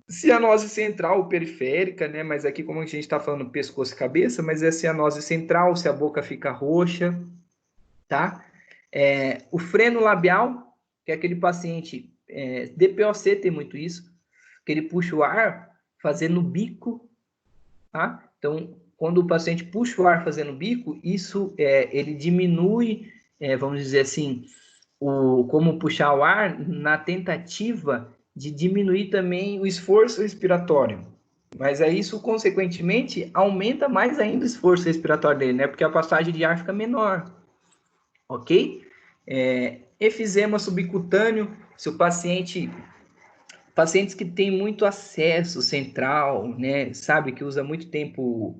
Cianose central ou periférica, né? Mas aqui, como a gente está falando pescoço e cabeça, mas é cianose central, se a boca fica roxa, tá? O freno labial, que é aquele paciente, DPOC tem muito isso, que ele puxa o ar fazendo bico, tá? Então, quando o paciente puxa o ar fazendo bico, isso ele diminui, vamos dizer assim, como puxar o ar na tentativa de diminuir também o esforço respiratório. Mas aí isso, consequentemente, aumenta mais ainda o esforço respiratório dele, né? Porque a passagem de ar fica menor. Ok? Efizema subcutâneo, se o pacientes que têm muito acesso central, né? Sabe, que usa muito tempo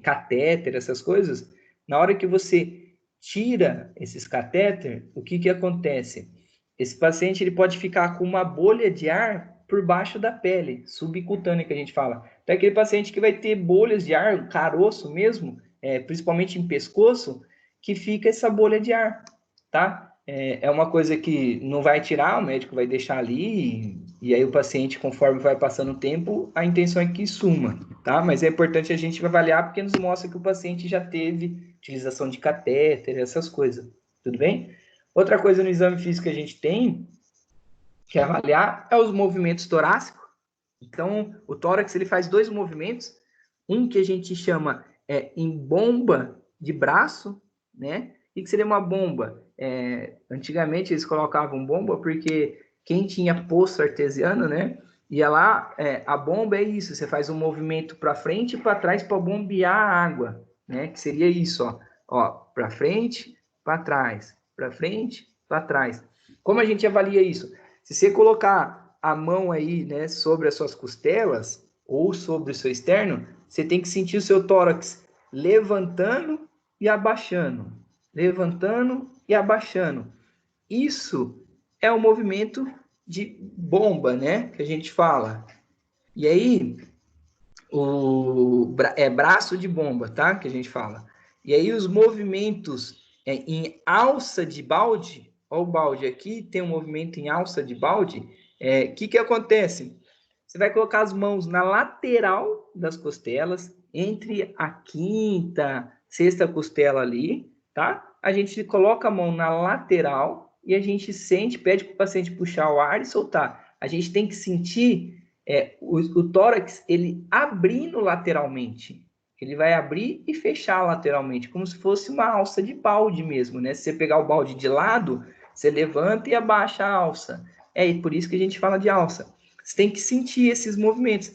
catéter, essas coisas, na hora que você tira esses catéter, o que acontece? Esse paciente ele pode ficar com uma bolha de ar por baixo da pele, subcutânea que a gente fala. Então, é aquele paciente que vai ter bolhas de ar, caroço mesmo, principalmente em pescoço, que fica essa bolha de ar, tá? É uma coisa que não vai tirar, o médico vai deixar ali, e aí o paciente, conforme vai passando o tempo, a intenção é que suma, tá? Mas é importante a gente avaliar, porque nos mostra que o paciente já teve utilização de catéter, essas coisas, tudo bem? Outra coisa no exame físico que a gente tem que avaliar é os movimentos torácicos. Então, o tórax, ele faz 2 movimentos, um que a gente chama em bomba de braço, né? O que seria uma bomba? Antigamente eles colocavam bomba porque quem tinha poço artesiano, né? Ia lá, a bomba é isso, você faz um movimento para frente e para trás para bombear a água, né? Que seria isso, ó, para frente, para trás, para frente, para trás. Como a gente avalia isso? Se você colocar a mão aí, né, sobre as suas costelas ou sobre o seu externo, você tem que sentir o seu tórax levantando e abaixando, levantando e abaixando. Isso é o movimento de bomba, né, que a gente fala. E aí, braço de bomba, tá, que a gente fala. E aí os movimentos em alça de balde, ó, o balde aqui tem um movimento em alça de balde. Que acontece? Você vai colocar as mãos na lateral das costelas, entre a quinta, sexta costela ali, tá? A gente coloca a mão na lateral e a gente sente, pede para o paciente puxar o ar e soltar. A gente tem que sentir o tórax, ele abrindo lateralmente. Ele vai abrir e fechar lateralmente, como se fosse uma alça de balde mesmo, né? Se você pegar o balde de lado, você levanta e abaixa a alça. Por isso que a gente fala de alça. Você tem que sentir esses movimentos.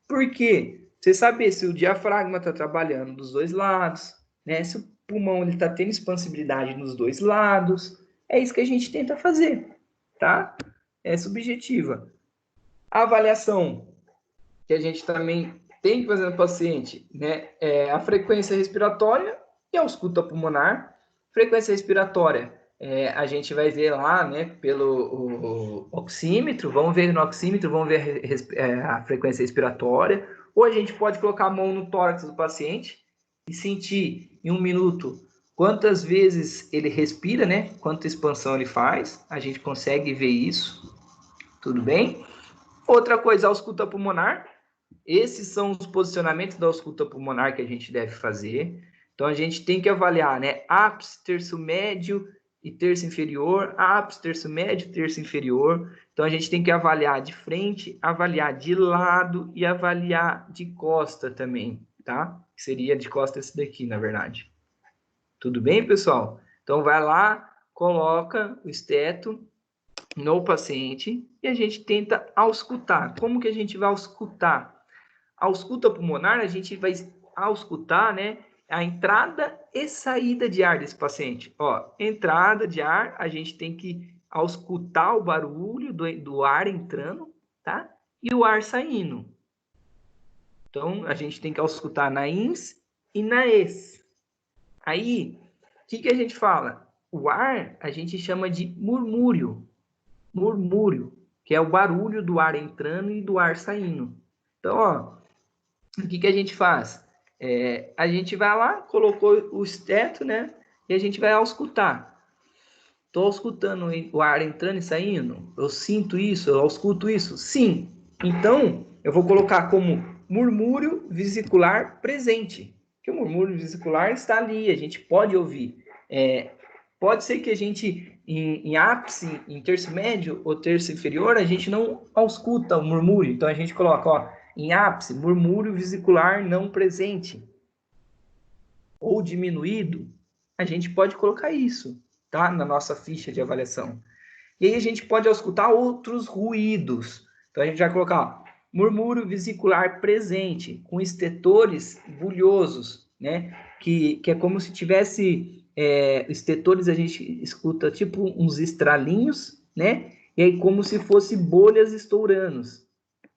Por quê? Você saber se o diafragma está trabalhando dos dois lados, né? Se o pulmão está tendo expansibilidade nos dois lados. É isso que a gente tenta fazer, tá? É subjetiva. A avaliação que a gente também tem que fazer no paciente, né? A frequência respiratória e a ausculta pulmonar. Frequência respiratória, a gente vai ver lá, né, pelo oxímetro, vamos ver no oxímetro, vamos ver a frequência respiratória, ou a gente pode colocar a mão no tórax do paciente e sentir em 1 minuto quantas vezes ele respira, né, quanta expansão ele faz, a gente consegue ver isso, tudo bem? Outra coisa, a ausculta pulmonar, esses são os posicionamentos da ausculta pulmonar que a gente deve fazer. Então, a gente tem que avaliar, né, ápice, terço médio e terço inferior, ápice, terço médio, terço inferior. Então, a gente tem que avaliar de frente, avaliar de lado e avaliar de costa também, tá? Que seria de costa esse daqui, na verdade. Tudo bem, pessoal? Então, vai lá, coloca o esteto no paciente e a gente tenta auscultar. Como que a gente vai auscultar? A ausculta pulmonar, a gente vai auscultar, né, a entrada e saída de ar desse paciente. Ó, entrada de ar, a gente tem que auscultar o barulho do ar entrando, tá? E o ar saindo. Então, a gente tem que auscultar na ins e na ex. Aí, o que a gente fala? O ar, a gente chama de murmúrio. Murmúrio, que é o barulho do ar entrando e do ar saindo. Então, ó, o que a gente faz? A gente vai lá, colocou o esteto, né? E a gente vai auscultar. Estou auscultando o ar entrando e saindo? Eu sinto isso? Eu ausculto isso? Sim. Então, eu vou colocar como murmúrio vesicular presente. Que o murmúrio vesicular está ali, a gente pode ouvir. Pode ser que a gente, em ápice, em terço médio ou terço inferior, a gente não ausculta o murmúrio. Então, a gente coloca, ó, em ápice, murmúrio vesicular não presente. Ou diminuído, a gente pode colocar isso, tá? Na nossa ficha de avaliação. E aí a gente pode auscultar outros ruídos. Então, a gente vai colocar, ó, murmúrio vesicular presente, com estetores bulhosos, né? Que é como se tivesse... estetores a gente escuta tipo uns estralinhos, né? E aí como se fosse bolhas estourando.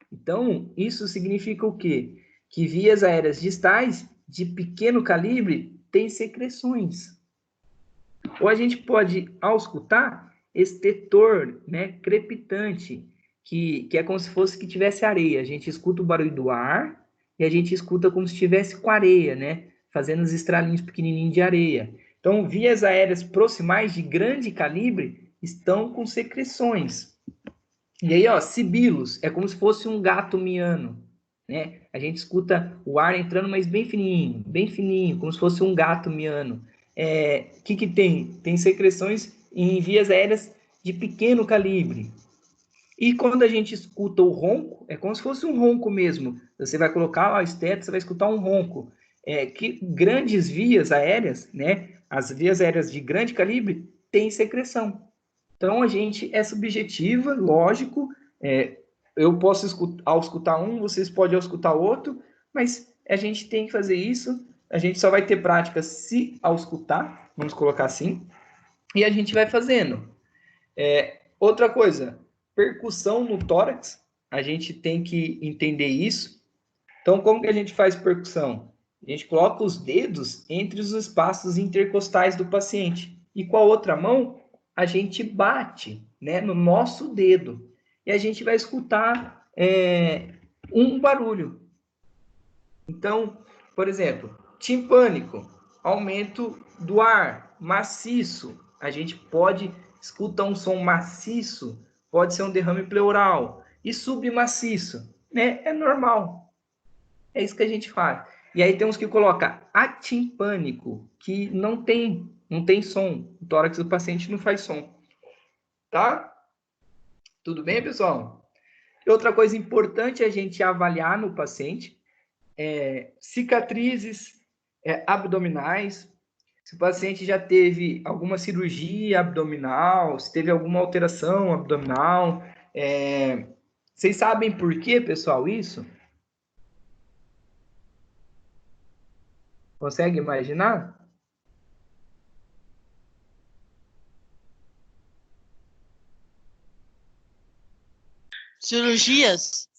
Então, isso significa o quê? Que vias aéreas distais de pequeno calibre têm secreções. Ou a gente pode auscultar estetor, né, crepitante, que é como se fosse que tivesse areia. A gente escuta o barulho do ar e a gente escuta como se estivesse com areia, né? Fazendo os estralinhos pequenininhos de areia. Então, vias aéreas proximais de grande calibre estão com secreções. E aí, ó, sibilos, é como se fosse um gato miando, né? A gente escuta o ar entrando, mas bem fininho, como se fosse um gato miando. Que tem? Tem secreções em vias aéreas de pequeno calibre. E quando a gente escuta o ronco, é como se fosse um ronco mesmo. Você vai colocar lá o esteto, você vai escutar um ronco. Que grandes vias aéreas, né? As vias aéreas de grande calibre têm secreção. Então, a gente é subjetiva, lógico. Eu posso auscultar um, vocês podem auscultar outro, mas a gente tem que fazer isso. A gente só vai ter prática se auscultar, vamos colocar assim, e a gente vai fazendo. Outra coisa, percussão no tórax, a gente tem que entender isso. Então, como que a gente faz percussão? A gente coloca os dedos entre os espaços intercostais do paciente e com a outra mão a gente bate, né, no nosso dedo e a gente vai escutar um barulho. Então, por exemplo, timpânico, aumento do ar, maciço, a gente pode escutar um som maciço, pode ser um derrame pleural, e submaciço, né, é normal. É isso que a gente faz. E aí tem uns que colocam atimpânico, que não tem som. O tórax do paciente não faz som. Tá? Tudo bem, pessoal? E outra coisa importante é a gente avaliar no paciente cicatrizes abdominais. Se o paciente já teve alguma cirurgia abdominal, se teve alguma alteração abdominal. Vocês sabem por quê, pessoal, isso? Consegue imaginar? Cirurgias?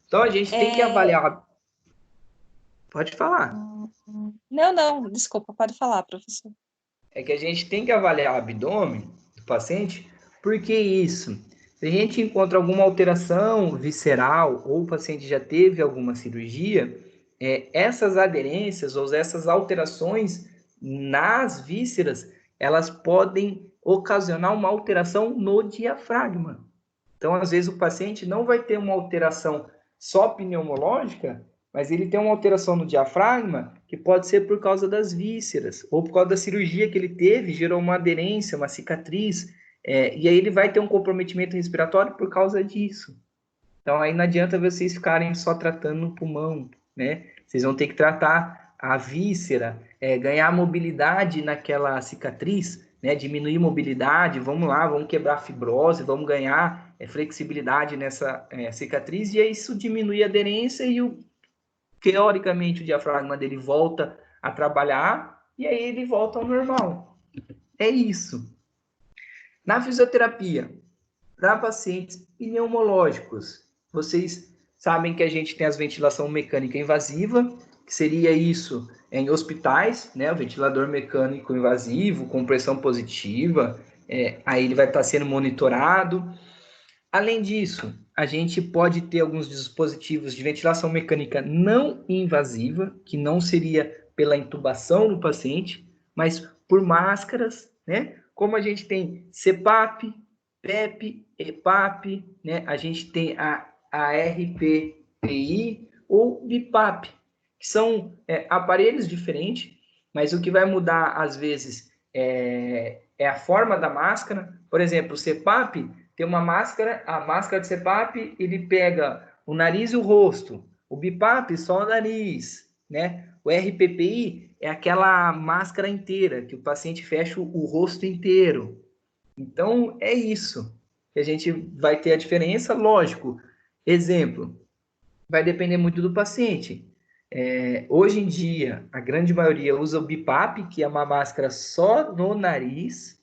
Então a gente tem que avaliar. Pode falar. Não, desculpa, pode falar, professor. É que a gente tem que avaliar o abdômen do paciente, porque isso. Se a gente encontra alguma alteração visceral ou o paciente já teve alguma cirurgia, essas aderências ou essas alterações nas vísceras, elas podem ocasionar uma alteração no diafragma. Então, às vezes, o paciente não vai ter uma alteração só pneumológica, mas ele tem uma alteração no diafragma que pode ser por causa das vísceras, ou por causa da cirurgia que ele teve, gerou uma aderência, uma cicatriz, e aí ele vai ter um comprometimento respiratório por causa disso. Então, aí não adianta vocês ficarem só tratando o pulmão, né? Vocês vão ter que tratar a víscera, ganhar mobilidade naquela cicatriz, né? Diminuir mobilidade, vamos lá, vamos quebrar a fibrose, vamos ganhar flexibilidade nessa cicatriz, e aí isso diminui a aderência e, teoricamente, o diafragma dele volta a trabalhar, e aí ele volta ao normal. É isso. Na fisioterapia, para pacientes pneumológicos, vocês sabem que a gente tem as ventilação mecânica invasiva, que seria isso em hospitais, né? O ventilador mecânico invasivo com pressão positiva, aí ele vai estar sendo monitorado. Além disso, a gente pode ter alguns dispositivos de ventilação mecânica não invasiva, que não seria pela intubação do paciente, mas por máscaras, né? Como a gente tem CPAP, PEP, EPAP, né? A gente tem a RPPI ou BIPAP, que são aparelhos diferentes, mas o que vai mudar, às vezes, é a forma da máscara. Por exemplo, o CPAP tem uma máscara, a máscara de CPAP, ele pega o nariz e o rosto. O BIPAP, só o nariz, né? O RPPI é aquela máscara inteira, que o paciente fecha o rosto inteiro. Então, é isso que a gente vai ter a diferença, lógico. Exemplo, vai depender muito do paciente. Hoje em dia, a grande maioria usa o BIPAP, que é uma máscara só no nariz,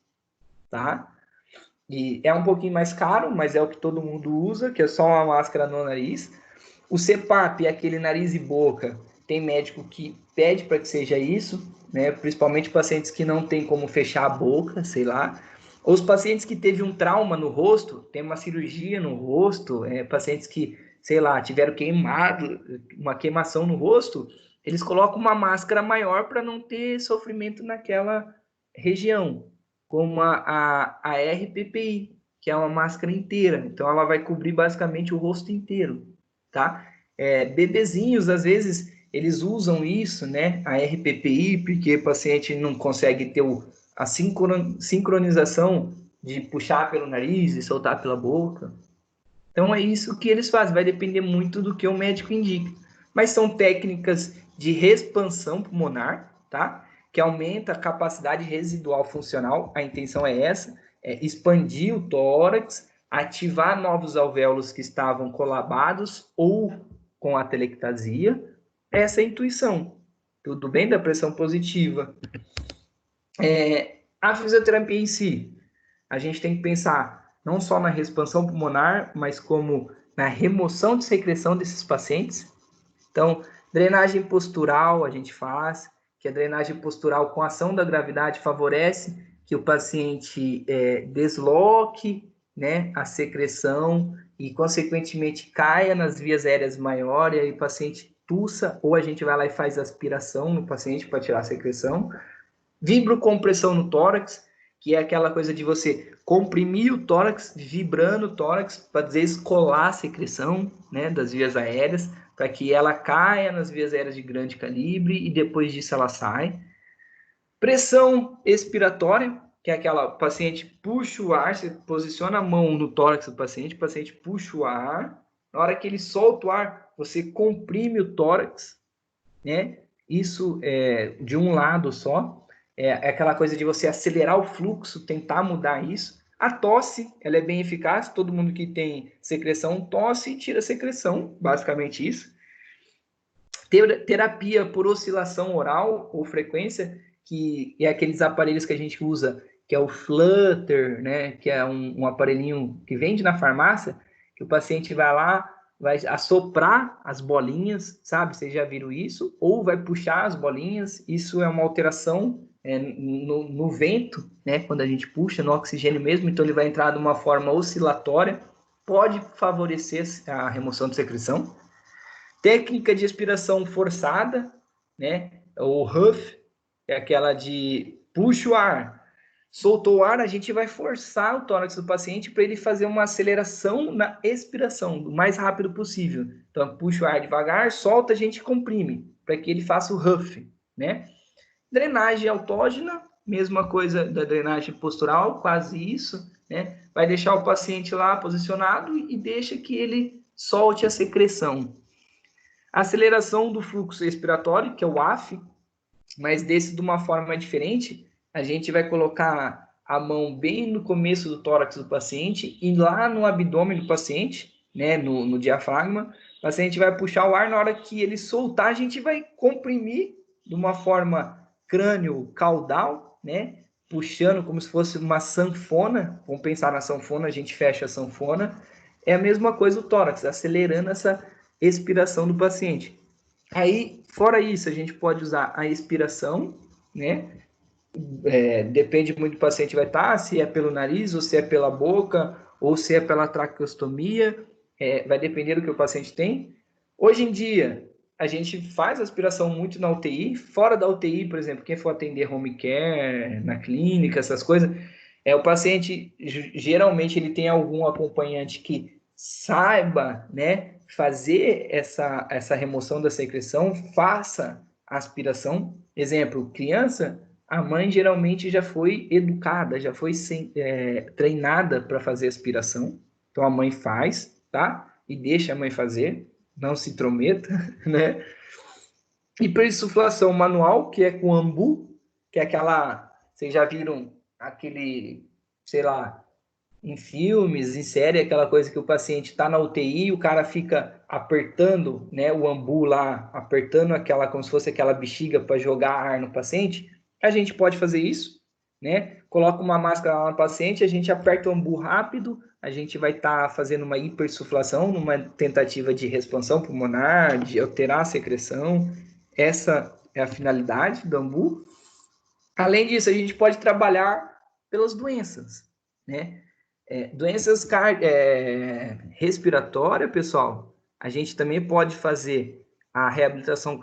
tá? E é um pouquinho mais caro, mas é o que todo mundo usa, que é só uma máscara no nariz. O CPAP é aquele nariz e boca. Tem médico que pede para que seja isso, né? Principalmente pacientes que não tem como fechar a boca, sei lá. Ou os pacientes que teve um trauma no rosto, tem uma cirurgia no rosto, pacientes que, sei lá, tiveram uma queimação no rosto, eles colocam uma máscara maior para não ter sofrimento naquela região, como a RPPI, que é uma máscara inteira. Então, ela vai cobrir basicamente o rosto inteiro, tá? Bebezinhos, às vezes, eles usam isso, né? A RPPI, porque o paciente não consegue ter a sincronização de puxar pelo nariz e soltar pela boca. Então, é isso que eles fazem. Vai depender muito do que o médico indica. Mas são técnicas de expansão pulmonar, tá? Que aumenta a capacidade residual funcional. A intenção é essa, expandir o tórax, ativar novos alvéolos que estavam colabados ou com atelectasia. Essa é a intuição. Tudo bem? Da pressão positiva. A fisioterapia em si, a gente tem que pensar não só na expansão pulmonar, mas como na remoção de secreção desses pacientes. Então, drenagem postural a gente faz, que a drenagem postural com a ação da gravidade favorece que o paciente desloque, né, a secreção e, consequentemente, caia nas vias aéreas maiores, e aí o paciente tussa, ou a gente vai lá e faz aspiração no paciente para tirar a secreção. Vibrocompressão no tórax, que é aquela coisa de você comprimir o tórax, vibrando o tórax, para descolar a secreção, né, das vias aéreas, para que ela caia nas vias aéreas de grande calibre e depois disso ela sai. Pressão expiratória, que é aquela, o paciente puxa o ar, você posiciona a mão no tórax do paciente, o paciente puxa o ar, na hora que ele solta o ar, você comprime o tórax, né? Isso é de um lado só. É aquela coisa de você acelerar o fluxo, tentar mudar isso. A tosse, ela é bem eficaz. Todo mundo que tem secreção tosse e tira secreção, basicamente isso. Terapia por oscilação oral ou frequência, que é aqueles aparelhos que a gente usa, que é o Flutter, né? Que é um aparelhinho que vende na farmácia, que o paciente vai lá, vai assoprar as bolinhas, sabe? Vocês já viram isso? Ou vai puxar as bolinhas. Isso é uma alteração no vento, né? Quando a gente puxa, no oxigênio mesmo. Então, ele vai entrar de uma forma oscilatória. Pode favorecer a remoção de secreção. Técnica de expiração forçada, né? O HUF, é aquela de puxa o ar, Soltou o ar, a gente vai forçar o tórax do paciente para ele fazer uma aceleração na expiração, o mais rápido possível. Então, puxa o ar devagar, solta, a gente comprime, para que ele faça o huff, né? Drenagem autógena, mesma coisa da drenagem postural, quase isso, né? Vai deixar o paciente lá posicionado e deixa que ele solte a secreção. Aceleração do fluxo respiratório, que é o AF, mas desse de uma forma diferente. A gente vai colocar a mão bem no começo do tórax do paciente e lá no abdômen do paciente, né, no diafragma. O paciente vai puxar o ar, na hora que ele soltar, a gente vai comprimir de uma forma crânio-caudal, né, puxando como se fosse uma sanfona. Vamos pensar na sanfona, a gente fecha a sanfona. É a mesma coisa o tórax, acelerando essa expiração do paciente. Aí, fora isso, a gente pode usar a expiração, né? Depende muito do paciente vai estar, se é pelo nariz, ou se é pela boca, ou se é pela traqueostomia, vai depender do que o paciente tem. Hoje em dia, a gente faz aspiração muito na UTI, fora da UTI, por exemplo, quem for atender home care, na clínica, essas coisas, o paciente, geralmente, ele tem algum acompanhante que saiba, né, fazer essa remoção da secreção, faça a aspiração. Exemplo, criança, a mãe geralmente já foi educada, já foi treinada para fazer aspiração. Então a mãe faz, tá? E deixa a mãe fazer, não se intrometa, né? Hipersuflação manual, que é com ambu, que é aquela, vocês já viram aquele, sei lá, em filmes, em série, aquela coisa que o paciente está na UTI, o cara fica apertando, né, o ambu lá, apertando aquela, como se fosse aquela bexiga para jogar ar no paciente. A gente pode fazer isso, né? Coloca uma máscara lá no paciente, a gente aperta o ambu rápido, a gente vai estar fazendo uma hipersuflação, numa tentativa de expansão pulmonar, de alterar a secreção. Essa é a finalidade do ambu. Além disso, a gente pode trabalhar pelas doenças, né? Doenças respiratórias, pessoal, a gente também pode fazer a reabilitação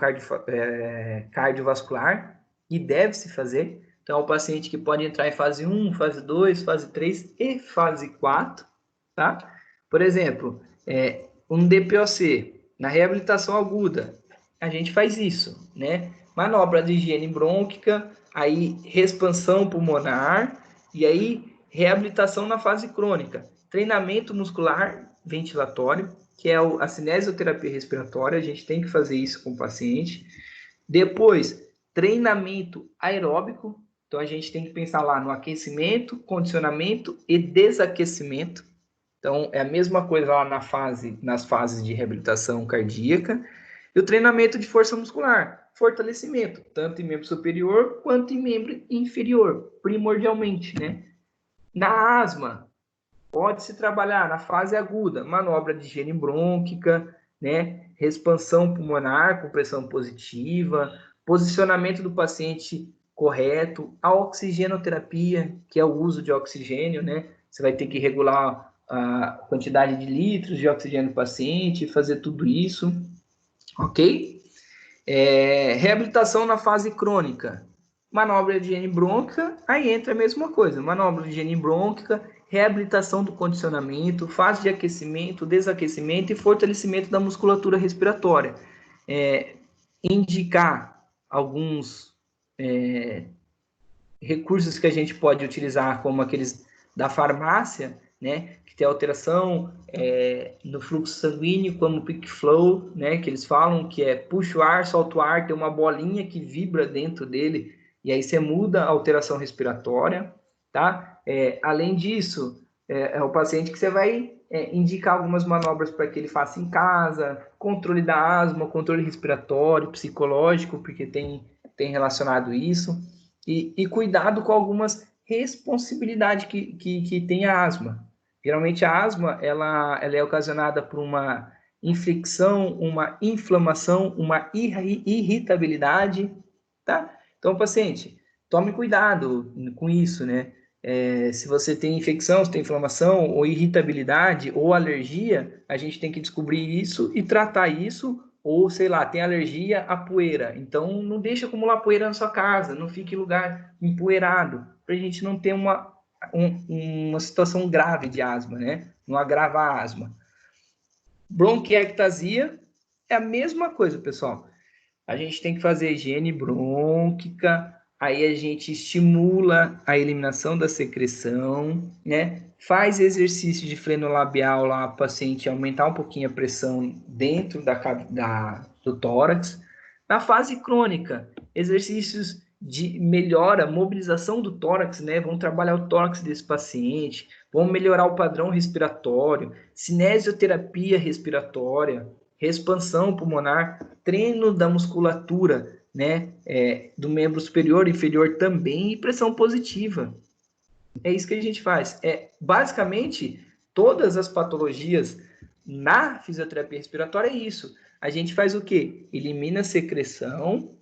cardiovascular, e deve-se fazer. Então, é o paciente que pode entrar em fase 1, fase 2, fase 3 e fase 4, tá? Por exemplo, um DPOC, na reabilitação aguda, a gente faz isso, né? Manobra de higiene brônquica, aí expansão pulmonar, e aí reabilitação na fase crônica, treinamento muscular ventilatório, que é a cinesioterapia respiratória, a gente tem que fazer isso com o paciente. Depois, treinamento aeróbico, então a gente tem que pensar lá no aquecimento, condicionamento e desaquecimento. Então, é a mesma coisa lá nas fases de reabilitação cardíaca. E o treinamento de força muscular, fortalecimento, tanto em membro superior quanto em membro inferior, primordialmente, né? Na asma, pode-se trabalhar na fase aguda, manobra de higiene brônquica, né? Expansão pulmonar com pressão positiva, posicionamento do paciente correto, a oxigenoterapia, que é o uso de oxigênio, né? Você vai ter que regular a quantidade de litros de oxigênio do paciente, fazer tudo isso, ok? Reabilitação na fase crônica, manobra de higiene brônquica, aí entra a mesma coisa, manobra de higiene brônquica, reabilitação do condicionamento, fase de aquecimento, desaquecimento e fortalecimento da musculatura respiratória. Indicar alguns recursos que a gente pode utilizar, como aqueles da farmácia, né, que tem alteração no fluxo sanguíneo, como o peak flow, né, que eles falam que puxa o ar, solta o ar, tem uma bolinha que vibra dentro dele, e aí você muda a alteração respiratória, tá? Além disso, é o paciente que você vai indicar algumas manobras para que ele faça em casa, controle da asma, controle respiratório, psicológico, porque tem relacionado isso, e cuidado com algumas responsabilidades que tem a asma. Geralmente a asma ela é ocasionada por uma infecção, uma inflamação, uma irritabilidade, tá? Então, paciente, tome cuidado com isso, né? Se você tem infecção, se tem inflamação, ou irritabilidade, ou alergia, a gente tem que descobrir isso e tratar isso ou sei lá, tem alergia à poeira. Então, não deixe acumular poeira na sua casa, não fique em lugar empoeirado, para a gente não ter uma situação grave de asma, né? Não agrava a asma. Bronquiectasia é a mesma coisa, pessoal. A gente tem que fazer higiene brônquica, aí a gente estimula a eliminação da secreção, né? Faz exercício de frenolabial lá, para o paciente aumentar um pouquinho a pressão dentro do tórax. Na fase crônica, exercícios de melhora, mobilização do tórax, né? Vamos trabalhar o tórax desse paciente, vamos melhorar o padrão respiratório, cinesioterapia respiratória, expansão pulmonar, treino da musculatura, né, do membro superior e inferior também, e pressão positiva. É isso que a gente faz. Basicamente, todas as patologias na fisioterapia respiratória é isso. A gente faz o quê? Elimina a secreção.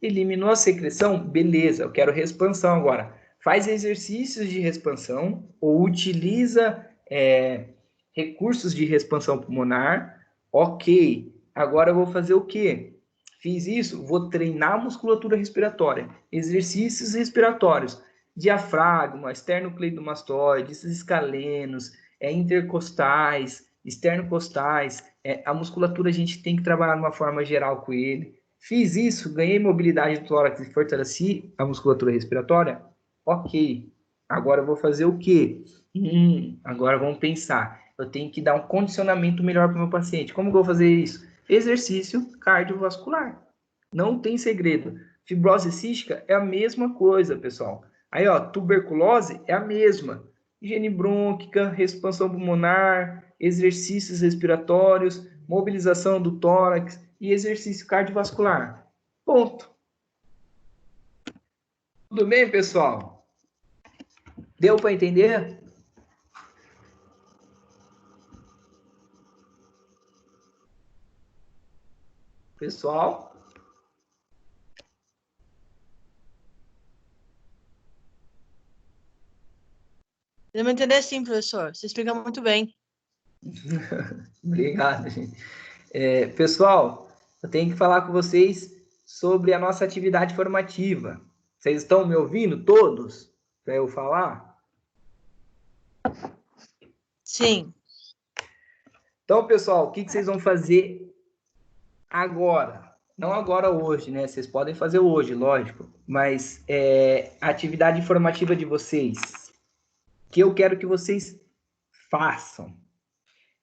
Eliminou a secreção? Beleza, eu quero expansão agora. Faz exercícios de expansão ou utiliza recursos de expansão pulmonar. Ok, agora eu vou fazer o quê? Fiz isso, vou treinar a musculatura respiratória. Exercícios respiratórios. Diafragma, esternocleidomastoides, escalenos, intercostais, esternocostais. A musculatura a gente tem que trabalhar de uma forma geral com ele. Fiz isso, ganhei mobilidade do tórax e fortaleci a musculatura respiratória. Ok, agora eu vou fazer o quê? Agora vamos pensar. Eu tenho que dar um condicionamento melhor para o meu paciente. Como que eu vou fazer isso? Exercício cardiovascular. Não tem segredo. Fibrose cística é a mesma coisa, pessoal. Aí, ó, tuberculose é a mesma. Higiene brônquica, expansão pulmonar, exercícios respiratórios, mobilização do tórax e exercício cardiovascular. Ponto. Tudo bem, pessoal? Deu para entender? Pessoal? Eu não entender sim, professor. Você explica muito bem. Obrigado, gente. Pessoal, eu tenho que falar com vocês sobre a nossa atividade formativa. Vocês estão me ouvindo todos? Para eu falar? Sim. Então, pessoal, o que vocês vão fazer agora? Não agora hoje, né? Vocês podem fazer hoje, lógico. Mas a atividade formativa de vocês, que eu quero que vocês façam.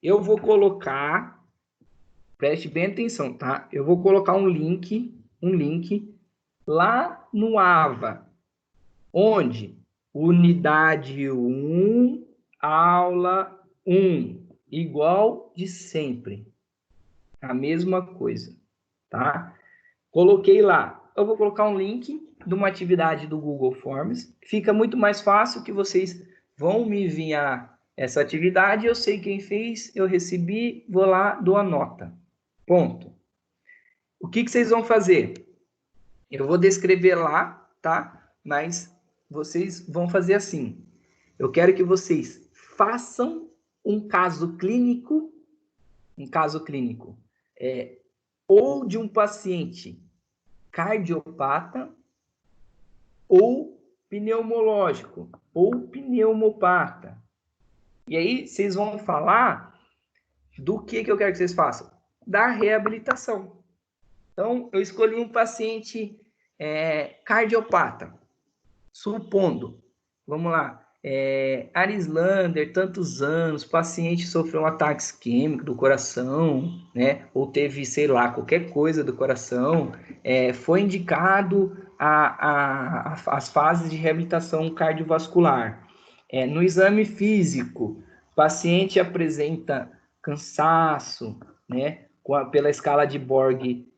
Eu vou colocar, preste bem atenção, tá? Eu vou colocar um link lá no AVA, onde? Unidade 1, aula 1, igual de sempre. A mesma coisa, tá? Coloquei lá. Eu vou colocar um link de uma atividade do Google Forms. Fica muito mais fácil que vocês vão me enviar essa atividade. Eu sei quem fez, eu recebi, vou lá, dou a nota. Ponto. O que vocês vão fazer? Eu vou descrever lá, tá? Mas vocês vão fazer assim. Eu quero que vocês façam um caso clínico, ou de um paciente cardiopata ou pneumológico ou pneumopata. E aí vocês vão falar do que eu quero que vocês façam? Da reabilitação. Então, eu escolhi um paciente cardiopata, supondo, vamos lá, Arislander, tantos anos, paciente sofreu um ataque isquêmico do coração, né, ou teve, sei lá, qualquer coisa do coração, foi indicado as fases de reabilitação cardiovascular. No exame físico, o paciente apresenta cansaço, né, pela escala de Borg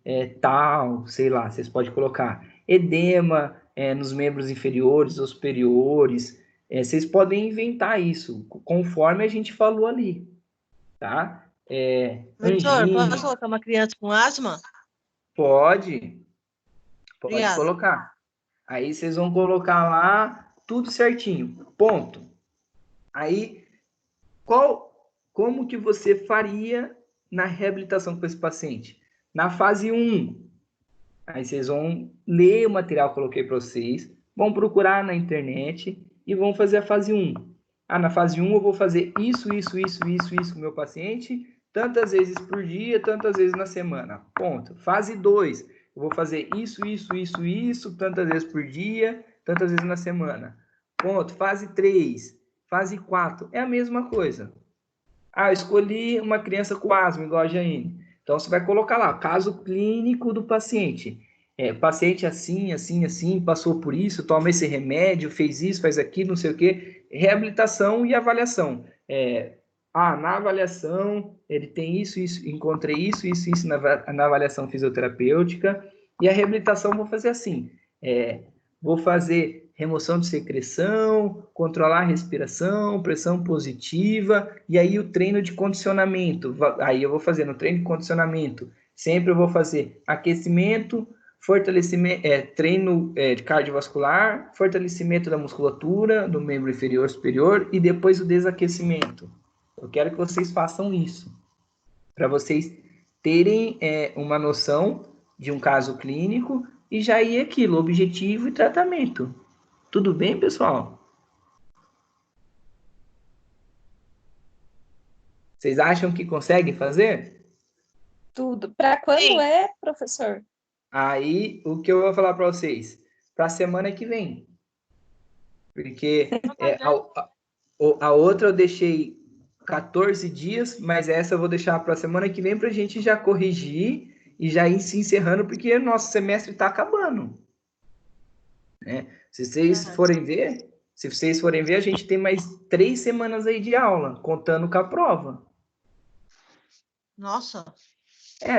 tal, sei lá, vocês podem colocar edema nos membros inferiores ou superiores. Vocês podem inventar isso, conforme a gente falou ali, tá? Professor, Angina. posso colocar uma criança com asma? Pode Obrigada. colocar. Aí vocês vão colocar lá tudo certinho, ponto. Aí, como que você faria na reabilitação com esse paciente? Na fase 1, aí vocês vão ler o material que eu coloquei para vocês, vão procurar na internet e vão fazer a fase 1. Na fase 1 eu vou fazer isso com o meu paciente, tantas vezes por dia, tantas vezes na semana. Ponto. Fase 2, eu vou fazer isso, tantas vezes por dia, tantas vezes na semana. Ponto. Fase 3, fase 4, é a mesma coisa. Eu escolhi uma criança com asma, igual a Jaine. Então, você vai colocar lá, caso clínico do paciente. Paciente assim, passou por isso, toma esse remédio, fez isso, faz aquilo, não sei o quê. Reabilitação e avaliação. Na avaliação, ele tem isso, encontrei isso na avaliação fisioterapêutica. E a reabilitação, vou fazer assim. Vou fazer remoção de secreção, controlar a respiração, pressão positiva, e aí o treino de condicionamento. Aí eu vou fazer no treino de condicionamento, sempre eu vou fazer aquecimento, fortalecimento, treino cardiovascular, fortalecimento da musculatura, do membro inferior superior, e depois o desaquecimento. Eu quero que vocês façam isso, para vocês terem uma noção de um caso clínico, e já ir aquilo, objetivo e tratamento. Tudo bem, pessoal? Vocês acham que conseguem fazer? Tudo. Para quando é, professor? Aí, o que eu vou falar para vocês? Para a semana que vem. Porque a outra eu deixei 14 dias, mas essa eu vou deixar para a semana que vem para a gente já corrigir e já ir se encerrando, porque o nosso semestre está acabando. Né? Se vocês forem ver, a gente tem mais 3 semanas aí de aula, contando com a prova. Nossa.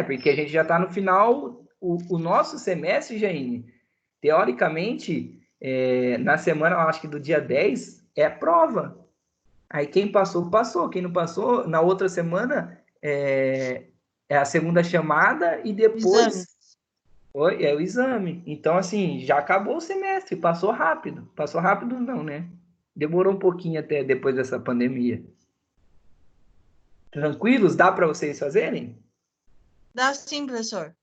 Porque a gente já está no final, o nosso semestre, Jaine, teoricamente, na semana, eu acho que do dia 10, é a prova. Aí quem passou, passou. Quem não passou, na outra semana, é a segunda chamada e depois... É o exame. Então, assim, já acabou o semestre, passou rápido. Passou rápido não, né? Demorou um pouquinho até depois dessa pandemia. Tranquilos? Dá para vocês fazerem? Dá sim, professor.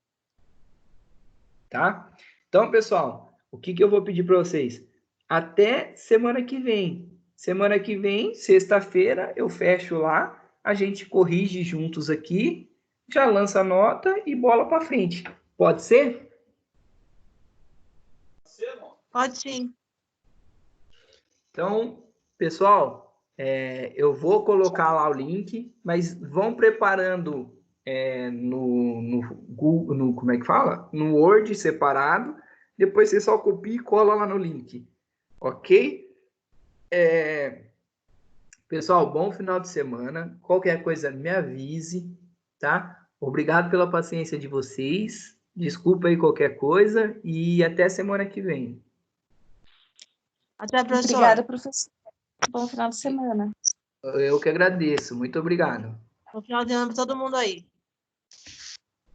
Tá? Então, pessoal, o que eu vou pedir para vocês? Até semana que vem. Semana que vem, sexta-feira, eu fecho lá, a gente corrige juntos aqui, já lança a nota e bola para frente. Pode ser? Pode sim. Então, pessoal, eu vou colocar lá o link, mas vão preparando no Google, como é que fala? No Word separado, depois você só copia e cola lá no link, ok? Pessoal, bom final de semana, qualquer coisa me avise, tá? Obrigado pela paciência de vocês, desculpa aí qualquer coisa e até semana que vem. Até, professor. Obrigada, professor. Bom final de semana. Eu que agradeço, muito obrigado. Bom final de ano para todo mundo aí.